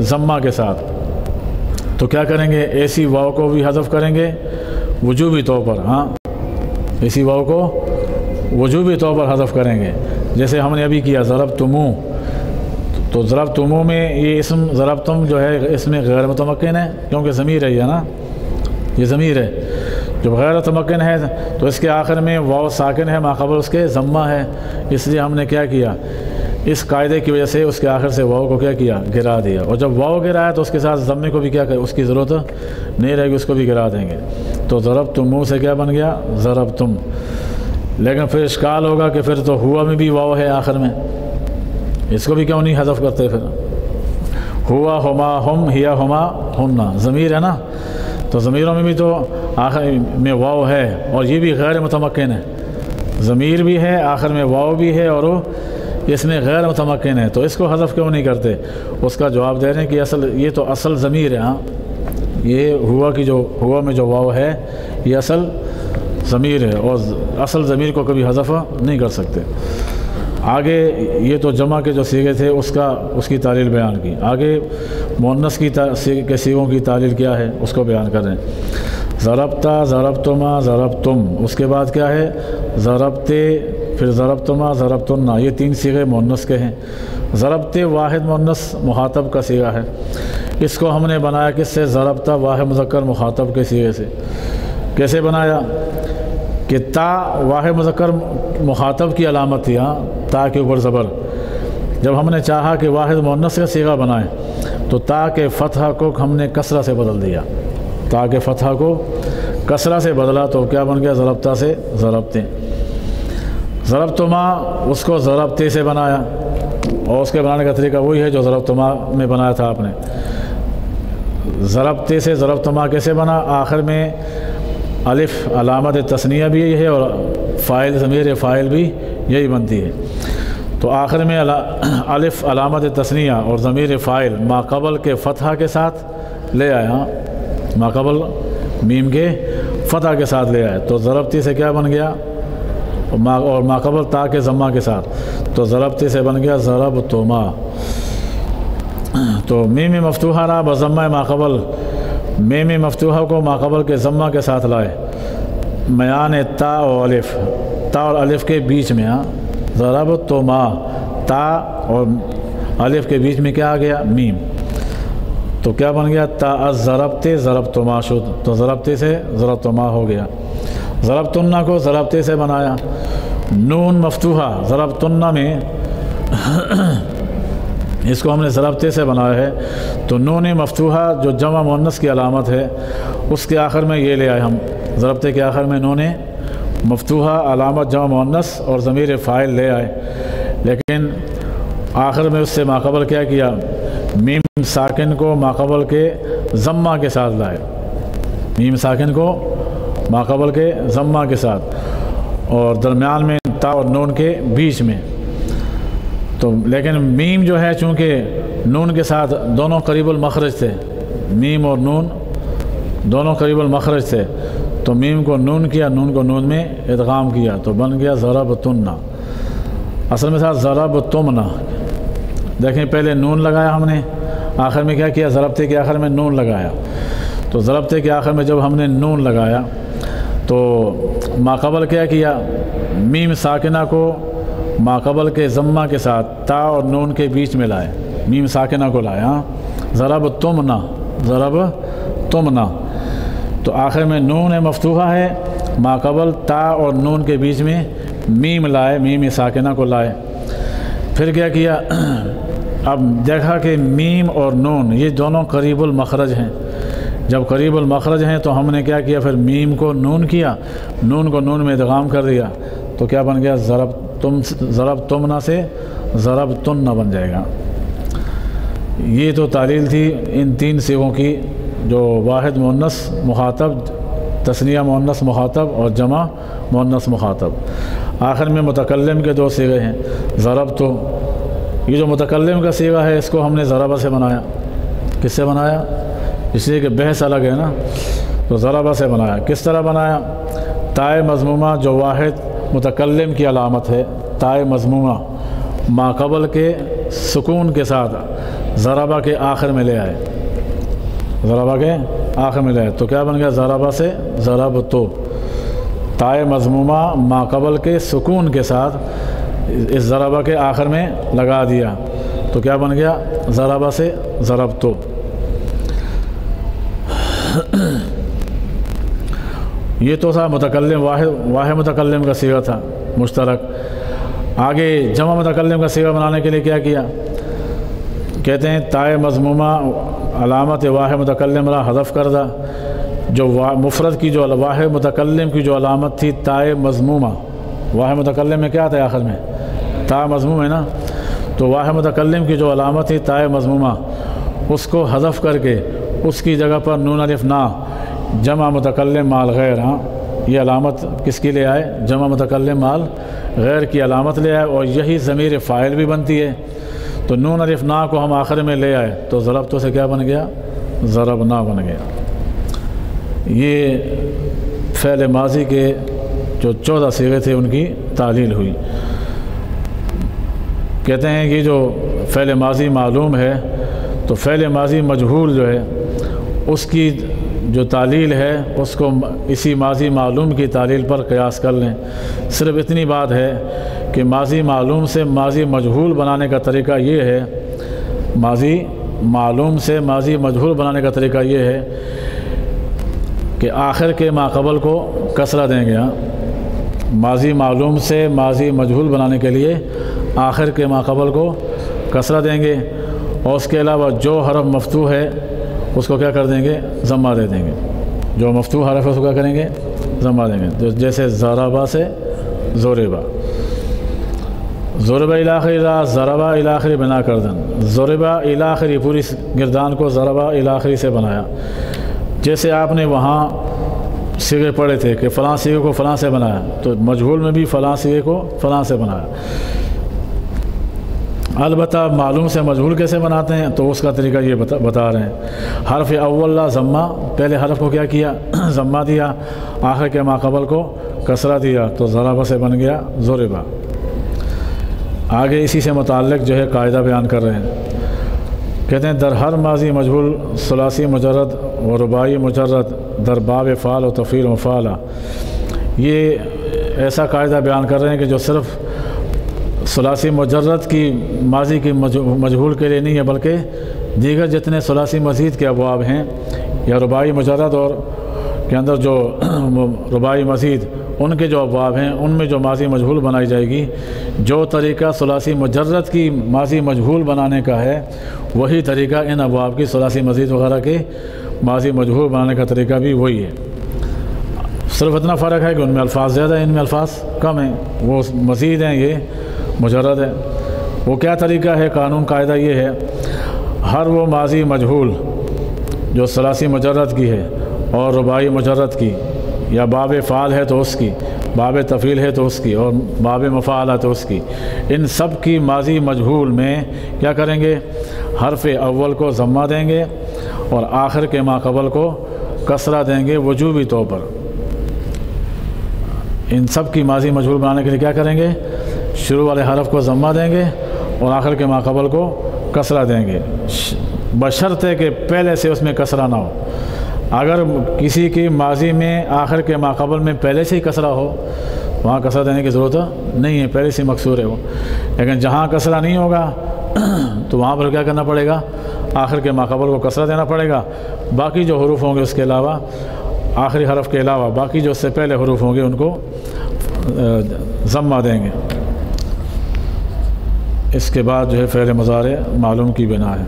ضمہ کے ساتھ، تو کیا کریں گے؟ ایسی واو کو بھی حذف کریں گے وجوبی طور پر، ہاں ایسی واو کو وجوبی طور پر حذف کریں گے، جیسے ہم نے ابھی کیا ضربتمو، تو ضربتمو میں یہ اسم ضربتم جو ہے اس میں غیر متمکن ہے، کیونکہ ضمیر ہے یہ نا، یہ ضمیر ہے، جو غیر متمکن ہے تو اس کے آخر میں واو ساکن ہے، ماقبل اس کے ضمہ ہے، اس لیے ہم نے کیا کیا، اس قاعدے کی وجہ سے اس کے آخر سے واو کو کیا کیا، گرا دیا، اور جب واو گرایا تو اس کے ساتھ ضمے کو بھی کیا کرے، اس کی ضرورت نہیں رہے گی، اس کو بھی گرا دیں گے، تو ضربتم سے کیا بن گیا، ضربتم۔ لیکن پھر اشکال ہوگا کہ پھر تو ہوا میں بھی واو ہے آخر میں، اس کو بھی کیوں نہیں حذف کرتے، پھر ہوا، ہما، ہم، ہیا، ہما، ہننا ضمیر ہے نا، تو ضمیروں میں بھی تو آخر میں واو ہے، اور یہ بھی غیر متمکن ہے، ضمیر بھی ہے، آخر میں واو بھی ہے، اور اس میں غیر متمکن ہے، تو اس کو حذف کیوں نہیں کرتے؟ اس کا جواب دے رہے ہیں کہ یہ تو اصل ضمیر ہے، ہاں یہ ہوا میں جو واو ہے یہ اصل ضمیر ہے، اور اصل ضمیر کو کبھی حذف نہیں کر سکتے۔ آگے یہ تو جمع کے جو صیغے تھے اس کی تعلیل بیان کی، آگے مؤنث کے صیغوں کی تعلیل کیا ہے اس کو بیان کر رہے ہیں۔ ضربتا، ضربتما، ضربتم، اس کے بعد کیا ہے، ضربتے، پھر ضربتما، ضربتنا، یہ 3 صیغے مؤنث کے ہیں۔ ضربتے واحد مؤنث مخاطب کا صیغہ ہے، اس کو ہم نے بنایا کس سے، ضربتا واحد مذکر مخاطب کے صیغے سے۔ کیسے بنایا کہ تا واحد مذکر مخاطب کی علامت تھی، ہاں تا کے اوپر زبر، جب ہم نے چاہا کہ واحد مؤنث کا صیغہ بنائیں تو تا کے فتحہ کو ہم نے کسرہ سے بدل دیا، تا کے فتحہ کو کسرہ سے بدلا تو کیا بن گیا، ضربتا سے ضربتے۔ ضربتما اس کو ضربتے سے بنایا، اور اس کے بنانے کا طریقہ وہی ہے جو ضربتما میں بنایا تھا آپ نے۔ ضربتے سے ضربتما کیسے بنا، آخر میں الف علامت تثنیہ بھی یہی ہے، اور فاعل ضمیر فاعل بھی یہی بنتی ہے، تو آخر میں الف علامت تثنیہ اور ضمیر فاعل ماقبل کے فتحہ کے ساتھ لے آئے، ہاں ماقبل میم کے فتحہ کے ساتھ لے آئے، تو ضربتی سے کیا بن گیا، اور ماقبل تا کے ضمہ کے ساتھ، تو ضربتی سے بن گیا ضربتما۔ تو میم مفتوحہ رہا بضمہ ماقبل، میم مفتوحہ کو ماقبل کے ضمہ کے ساتھ لائے، میان تا و الف، تا اور الف کے بیچ میں، ہاں ضربتما، تا اور الف کے بیچ میں کیا آ گیا، میم، تو کیا بن گیا، تا ضربتے ضربتما شد، تو ضربتے سے ضربتما ہو گیا۔ ضربتنا کو ضربتے سے بنایا، نون مفتوحہ ضربتنا میں اس کو ہم نے ضربتے سے بنایا ہے، تو نون مفتوحہ جو جمع مؤنث کی علامت ہے اس کے آخر میں یہ لے آئے ہم، ضربتے کے آخر میں نون مفتوحہ علامت جمع مؤنث اور ضمیر فاعل لے آئے، لیکن آخر میں اس سے ماقبل کیا کیا، میم ساکن کو ماقبل کے ضمہ کے ساتھ لائے، میم ساکن کو ماقبل کے ضمہ کے ساتھ، اور درمیان میں تا اور نون کے بیچ میں، تو لیکن میم جو ہے چونکہ نون کے ساتھ دونوں قریب المخرج تھے، میم اور نون دونوں قریب المخرج تھے، تو میم کو نون کیا، نون کو نون میں ادغام کیا، تو بن گیا ضربتنا، اصل میں تھا ضربتمنا، دیکھیں پہلے نون لگایا ہم نے، آخر میں کیا کیا، ضربتے کے آخر میں نون لگایا، تو ضربتے کے آخر میں جب ہم نے نون لگایا تو ماقبل کیا کیا، میم ساکنہ کو ماقبل کے ضمہ کے ساتھ تا اور نون کے بیچ میں لائے، میم ساکنہ کو لائے، ہاں ضربتمنا، ضربتمنا، تو آخر میں نون مفتوحہ ہے، ماقبل تا اور نون کے بیچ میں میم لائے، میم ساکنہ کو لائے، پھر کیا کیا، اب دیکھا کہ میم اور نون یہ دونوں قریب المخرج ہیں، جب قریب المخرج ہیں تو ہم نے کیا کیا، پھر میم کو نون کیا، نون کو نون میں ادغام کر دیا، تو کیا بن گیا، ضربتمنا سے ضربتن بن جائے گا۔ یہ تو تعلیل تھی ان 3 صیغوں کی، جو واحد مؤنث مخاطب، تثنیہ مؤنث مخاطب اور جمع مؤنث مخاطب۔ آخر میں متکلم کے 2 صیغے ہیں، ضربتو، یہ جو متکلم کا صیغہ ہے اس کو ہم نے ضربہ سے بنایا، کس سے بنایا، اس لیے کہ بحث الگ ہے نا، تو ضربہ سے بنایا، کس طرح بنایا، تائے مضمومہ جو واحد متکلم کی علامت ہے، تائے مضمومہ ماقبل کے سکون کے ساتھ ضربہ کے آخر میں لے آئے، ضربہ کے آخر میں لے آئے، تو کیا بن گیا، ضربہ سے ضربتو، تائے مضمومہ ماقبل کے سکون کے ساتھ اس ضربہ کے آخر میں لگا دیا، تو کیا بن گیا، ضربہ سے ضربتو۔ یہ تو تھا متکلم واحد متکلم کا صیغہ تھا مشترک۔ آگے جمع متکلم کا صیغہ بنانے کے لیے کیا کیا؟ کہتے ہیں تائے مضمومہ علامت واحد متکلم را حذف کردہ، جو مفرد کی جو واحد متکلم کی جو علامت تھی تائے مضمومہ، واحد متکلم میں کیا تھا آخر میں؟ تا مضموم ہے نا، تو واحد متکلم کی جو علامت تھی تائے مضمومہ، اس کو حذف کر کے اس کی جگہ پر نون الف نا جمع متکلم مال غیر، ہاں یہ علامت کس کی لے آئے؟ جمع متکلم مال غیر کی علامت لے آئے، اور یہی ضمیر فاعل بھی بنتی ہے۔ تو نون الف نا کو ہم آخر میں لے آئے تو ضربتوں سے کیا بن گیا؟ ضربنا بن گیا۔ یہ فعل ماضی کے جو 14 صیغے تھے ان کی تعلیل ہوئی۔ کہتے ہیں کہ جو فعل ماضی معلوم ہے تو فعل ماضی مجہول جو ہے اس کی جو تعلیل ہے اس کو اسی ماضی معلوم کی تعلیل پر قیاس کر لیں۔ صرف اتنی بات ہے کہ ماضی معلوم سے ماضی مجہول بنانے کا طریقہ یہ ہے، ماضی معلوم سے ماضی مجہول بنانے کا طریقہ یہ ہے کہ آخر کے ماقبل کو کسرہ دیں گے۔ ماضی معلوم سے ماضی مجہول بنانے کے لیے آخر کے ماقبل کو کسرہ دیں گے، اور اس کے علاوہ جو حرف مفتوح ہے اس کو کیا کر دیں گے؟ ضمہ دے دیں گے۔ جو مفتوح حرف ہے اس کو کیا کریں گے؟ ضمہ دیں گے، جیسے ضربہ سے ضربہ، ضربہ الاخری را ضربہ الاخری بنا کر دن، ضربہ الاخری پوری گردان کو ضربہ الاخری سے بنایا۔ جیسے آپ نے وہاں صیغے پڑھے تھے کہ فلاں صیغے کو فلاں سے بنایا، تو مجہول میں بھی فلاں صیغے کو فلاں سے بنایا۔ البتہ معلوم سے مجہول کیسے بناتے ہیں تو اس کا طریقہ یہ بتا رہے ہیں۔ حرف اول لا ضمہ، پہلے حرف کو کیا کیا؟ ضمہ دیا، آخر کے ماقبل کو کسرہ دیا تو ضربہ سے بن گیا ضربہ۔ آگے اسی سے متعلق جو ہے قاعدہ بیان کر رہے ہیں۔ کہتے ہیں در ہر ماضی مجہول ثلاثی مجرد و رباعی مجرد در باب فعل و تفعیل و مفعلہ، یہ ایسا قاعدہ بیان کر رہے ہیں کہ جو صرف ثلاثی مجرد کی ماضی کی مجہول کے لیے نہیں ہے، بلکہ دیگر جتنے ثلاثی مزید کے ابواب ہیں یا رباعی مجرد اور کے اندر جو رباعی مزید ان کے جو ابواب ہیں ان میں جو ماضی مجہول بنائی جائے گی، جو طریقہ ثلاثی مجرد کی ماضی مجہول بنانے کا ہے وہی طریقہ ان ابواب کی ثلاثی مزید وغیرہ کے ماضی مجہول بنانے کا طریقہ بھی وہی ہے۔ صرف اتنا فرق ہے کہ ان میں الفاظ زیادہ ہیں، ان میں الفاظ کم ہیں، وہ مزید ہیں، یہ مجرد ہے۔ وہ کیا طریقہ ہے؟ قانون قاعدہ یہ ہے، ہر وہ ماضی مجہول جو ثلاثی مجرد کی ہے اور رباعی مجرد کی، یا باب فعل ہے تو اس کی، باب تفعیل ہے تو اس کی، اور باب مفعلہ تو اس کی، ان سب کی ماضی مجہول میں کیا کریں گے؟ حرف اول کو ضمہ دیں گے اور آخر کے ماقبل کو کسرہ دیں گے وجوبی طور پر۔ ان سب کی ماضی مجہول بنانے کے لیے کیا کریں گے؟ شروع والے حرف کو ضمہ دیں گے اور آخر کے ماقبل کو کسرہ دیں گے، بشرطے کہ پہلے سے اس میں کسرہ نہ ہو۔ اگر کسی کی ماضی میں آخر کے ماقبل میں پہلے سے ہی کسرہ ہو، وہاں کسرہ دینے کی ضرورت نہیں ہے، پہلے سے مکسور ہے وہ۔ لیکن جہاں کسرہ نہیں ہوگا تو وہاں پر کیا کرنا پڑے گا؟ آخر کے ماقبل کو کسرہ دینا پڑے گا۔ باقی جو حروف ہوں گے اس کے علاوہ، آخری حرف کے علاوہ باقی جو اس سے پہلے حروف ہوں گے ان کو ضمہ دیں گے۔ اس کے بعد جو ہے فعل مضارع معلوم کی بنا ہے۔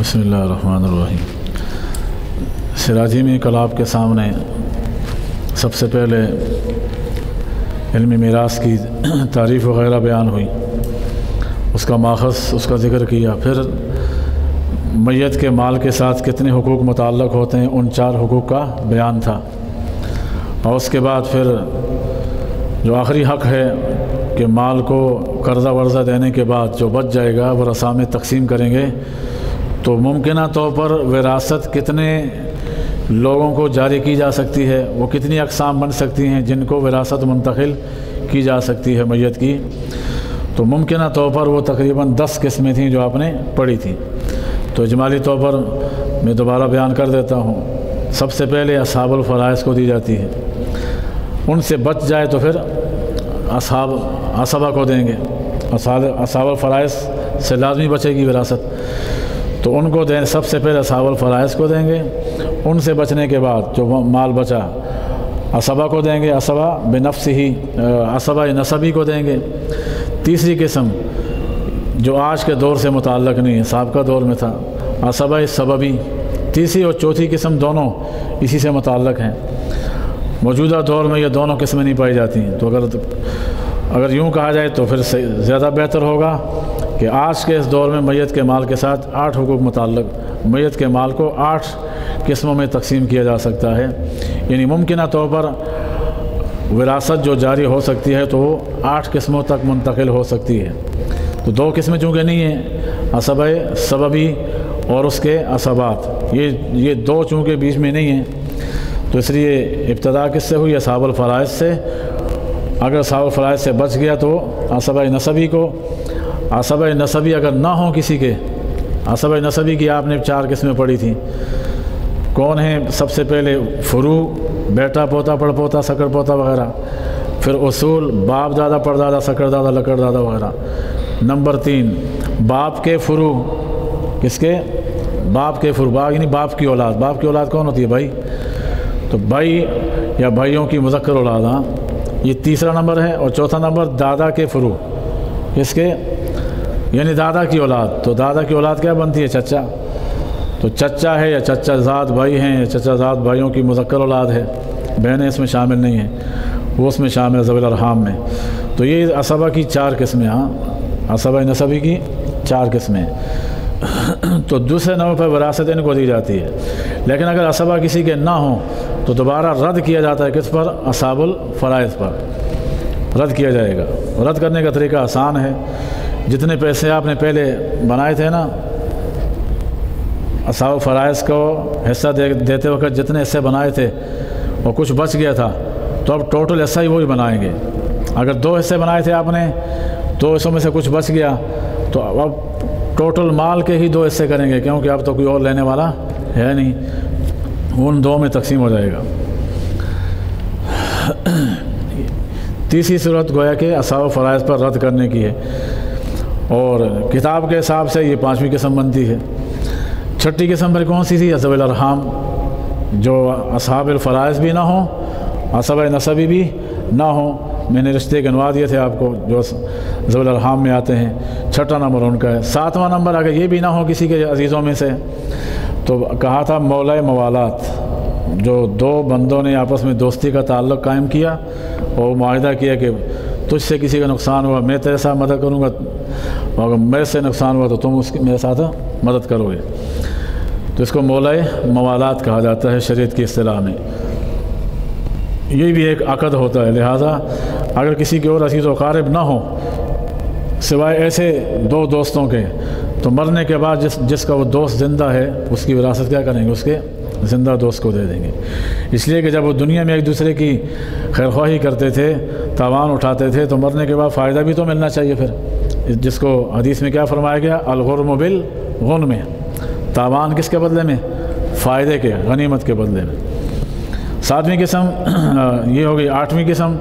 بسم اللہ الرحمن الرحیم۔ سراجی میں کل آپ کے سامنے سب سے پہلے علم میراث کی تعریف وغیرہ بیان ہوئی، اس کا ماخذ اس کا ذکر کیا، پھر میت کے مال کے ساتھ کتنے حقوق متعلق ہوتے ہیں ان 4 حقوق کا بیان تھا، اور اس کے بعد پھر جو آخری حق ہے کہ مال کو قرضہ ورضہ دینے کے بعد جو بچ جائے گا وہ رسام تقسیم کریں گے، تو ممکنہ طور پر وراثت کتنے لوگوں کو جاری کی جا سکتی ہے، وہ کتنی اقسام بن سکتی ہیں جن کو وراثت منتقل کی جا سکتی ہے میت کی، تو ممکنہ طور پر وہ تقریباً 10 قسمیں تھیں جو آپ نے پڑھی تھیں۔ تو اجمالی طور پر میں دوبارہ بیان کر دیتا ہوں۔ سب سے پہلے اصحاب الفرائض کو دی جاتی ہے، ان سے بچ جائے تو پھر عصبہ کو دیں گے۔ اصحاب الفرائض سے لازمی بچے گی وراثت، تو ان کو دیں، سب سے پہلے اصحاب الفرائض کو دیں گے۔ ان سے بچنے کے بعد جو مال بچا عصبہ کو دیں گے، عصبہ بنفسہ ہی، عصبہ نسبی کو دیں گے۔ تیسری قسم جو آج کے دور سے متعلق نہیں ہے، سابقہ دور میں تھا، عصبہ سببی۔ تیسری اور چوتھی قسم دونوں اسی سے متعلق ہیں۔ موجودہ دور میں یہ دونوں قسمیں نہیں پائی جاتی ہیں، تو اگر یوں کہا جائے تو پھر زیادہ بہتر ہوگا کہ آج کے اس دور میں میت کے مال کے ساتھ 8 حقوق متعلق، میت کے مال کو 8 قسموں میں تقسیم کیا جا سکتا ہے، یعنی ممکنہ طور پر وراثت جو جاری ہو سکتی ہے تو وہ 8 قسموں تک منتقل ہو سکتی ہے۔ تو 2 قسمیں چونکہ نہیں ہیں، عصبہ سببی اور اس کے عصبات، یہ 2 چونکہ بیچ میں نہیں ہیں، تو اس لیے ابتدا کس سے ہوئی؟ اصحاب الفرائض سے۔ اگر اصحاب الفرائض سے بچ گیا تو عصبہ نسبی کو، عصبہ نسبی اگر نہ ہوں کسی کے، عصبہ نسبی کی آپ نے 4 قسمیں پڑھی تھیں، کون ہیں؟ سب سے پہلے فروع، بیٹا، پوتا، پڑ پوتا، سکر پوتا وغیرہ، پھر اصول، باپ دادا، پردادا، سکر دادا، لکڑ دادا وغیرہ۔ نمبر 3 باپ کے فروع، کس کے؟ باپ کے فروع، یعنی باپ کی اولاد۔ باپ کی اولاد کون ہوتی ہے؟ بھائی، تو بھائی یا بھائیوں کی مذکر اولاد، ہاں، یہ تیسرا نمبر ہے۔ اور چوتھا نمبر دادا کے فروع، کس کے؟ یعنی دادا کی اولاد۔ تو دادا کی اولاد کیا بنتی ہے؟ چچا۔ تو چچا ہے یا چچا زاد بھائی ہیں یا چچا زاد بھائیوں کی مذکر اولاد ہے، بہنیں اس میں شامل نہیں ہیں، وہ اس میں شامل ہے ذوی الارحام میں۔ تو یہ عصبہ کی 4 قسمیں، ہاں، عصبہ نسبی کی 4 قسمیں۔ تو دوسرے نمبر پر وراثت ان کو دی جاتی ہے، لیکن اگر عصبہ کسی کے نہ ہوں تو دوبارہ رد کیا جاتا ہے، کس پر؟ اصحاب الفرائض پر رد کیا جائے گا۔ رد کرنے کا طریقہ آسان ہے، جتنے پیسے آپ نے پہلے بنائے تھے نا، اصحاب الفرائض کو حصہ دیتے وقت جتنے حصے بنائے تھے اور کچھ بچ گیا تھا، تو اب ٹوٹل حصہ ہی وہی بنائیں گے۔ اگر 2 حصے بنائے تھے آپ نے، 2 حصوں میں سے کچھ بچ گیا تو اب ٹوٹل مال کے ہی 2 حصے کریں گے، کیونکہ اب تو کوئی اور لینے والا ہے نہیں، ان 2 میں تقسیم ہو جائے گا۔ تیسری صورت گویا کہ اصحاب الفرائض پر رد کرنے کی ہے، اور کتاب کے حساب سے یہ 5ویں قسم بنتی ہے۔ چھٹی قسم پر کون سی تھی؟ ذوی الارحام، جو اصحاب الفرائض بھی نہ ہوں، عصبہ نسبی بھی نہ ہوں۔ میں نے رشتے گنوا دیے تھے آپ کو جو ذوی الارحام میں آتے ہیں، 6واں نمبر ان کا ہے۔ 7واں نمبر اگر یہ بھی نہ ہو کسی کے عزیزوں میں سے، تو کہا تھا مولا موالات، جو 2 بندوں نے آپس میں دوستی کا تعلق قائم کیا اور معاہدہ کیا کہ تجھ سے کسی کا نقصان ہوا میں تیرے ساتھ مدد کروں گا، اور اگر میرے سے نقصان ہوا تو تم اس کی میرے ساتھ مدد کرو گے، تو اس کو مولا موالات کہا جاتا ہے شریعت کی اصطلاح میں۔ یہ بھی ایک عقد ہوتا ہے، لہذا اگر کسی کے اور عزیز و اقارب نہ ہوں سوائے ایسے 2 دوستوں کے، تو مرنے کے بعد جس کا وہ دوست زندہ ہے اس کی وراثت کیا کریں گے؟ اس کے زندہ دوست کو دے دیں گے، اس لیے کہ جب وہ دنیا میں ایک دوسرے کی خیرخواہی کرتے تھے، تاوان اٹھاتے تھے، تو مرنے کے بعد فائدہ بھی تو ملنا چاہیے پھر، جس کو حدیث میں کیا فرمایا گیا؟ الغرم بالغنم، تاوان کس کے بدلے میں؟ فائدے کے، غنیمت کے بدلے میں۔ 7ویں قسم یہ ہوگی۔ 8ویں قسم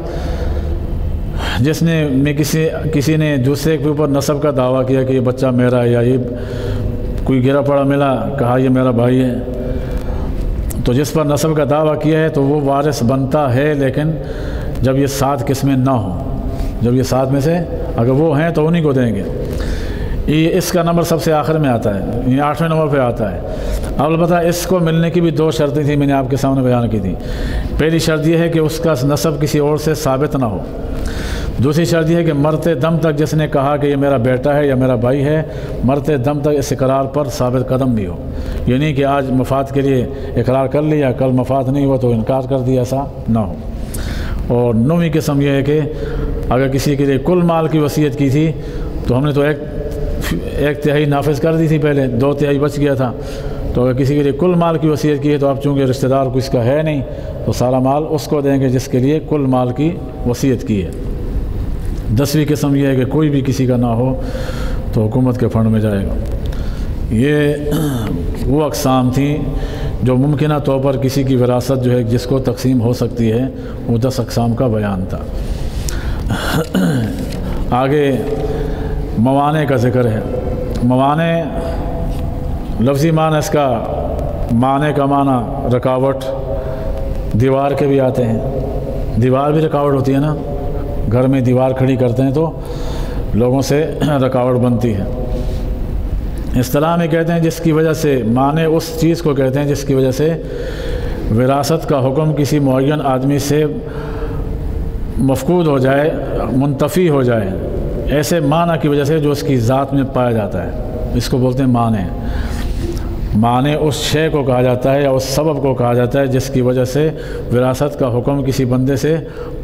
جس نے کسی نے دوسرے کے اوپر نسب کا دعویٰ کیا کہ یہ بچہ میرا ہے، یا یہ کوئی گرا پڑا ملا کہا یہ میرا بھائی ہے، تو جس پر نسب کا دعویٰ کیا ہے تو وہ وارث بنتا ہے، لیکن جب یہ 7 قسمیں نہ ہوں، جب یہ 7 میں سے اگر وہ ہیں تو انہی کو دیں گے۔ یہ اس کا نمبر سب سے آخر میں آتا ہے، یہ 8ویں نمبر پہ آتا ہے۔ البتہ اس کو ملنے کی بھی 2 شرطیں تھیں، میں نے آپ کے سامنے بیان کی تھی۔ پہلی شرط یہ ہے کہ اس کا نسب کسی اور سے ثابت نہ ہو۔ دوسری شرط یہ ہے کہ مرتے دم تک جس نے کہا کہ یہ میرا بیٹا ہے یا میرا بھائی ہے، مرتے دم تک اس اقرار پر ثابت قدم بھی ہو، یعنی کہ آج مفاد کے لیے اقرار کر لیا، کل مفاد نہیں ہوا تو انکار کر دیا، ایسا نہ ہو۔ اور 9ویں قسم یہ ہے کہ اگر کسی کے لیے کل مال کی وصیت کی تھی تو ہم نے تو ایک تہائی نافذ کر دی تھی پہلے، 2 تہائی بچ گیا تھا، تو اگر کسی کے لیے کل مال کی وصیت کی ہے تو اب چونکہ رشتہ دار کو اس کا ہے نہیں تو سارا مال اس کو دیں گے جس کے لیے کل مال کی وصیت کی ہے۔ 10ویں قسم یہ ہے کہ کوئی بھی کسی کا نہ ہو تو حکومت کے فنڈ میں جائے گا۔ یہ وہ اقسام تھیں جو ممکنہ طور پر کسی کی وراثت جو ہے جس کو تقسیم ہو سکتی ہے، وہ 10 اقسام کا بیان تھا۔ آگے موانع کا ذکر ہے۔ موانع لفظی معنی اس کا معنی کا معنی رکاوٹ، دیوار کے بھی آتے ہیں۔ دیوار بھی رکاوٹ ہوتی ہے نا، گھر میں دیوار کھڑی کرتے ہیں تو لوگوں سے رکاوٹ بنتی ہے۔ اصطلاح میں کہتے ہیں جس کی وجہ سے، معنی اس چیز کو کہتے ہیں جس کی وجہ سے وراثت کا حکم کسی معین آدمی سے مفقود ہو جائے، منتفی ہو جائے، ایسے معنی کی وجہ سے جو اس کی ذات میں پایا جاتا ہے، اس کو بولتے ہیں معنی۔ معنی اس شے کو کہا جاتا ہے یا اس سبب کو کہا جاتا ہے جس کی وجہ سے وراثت کا حکم کسی بندے سے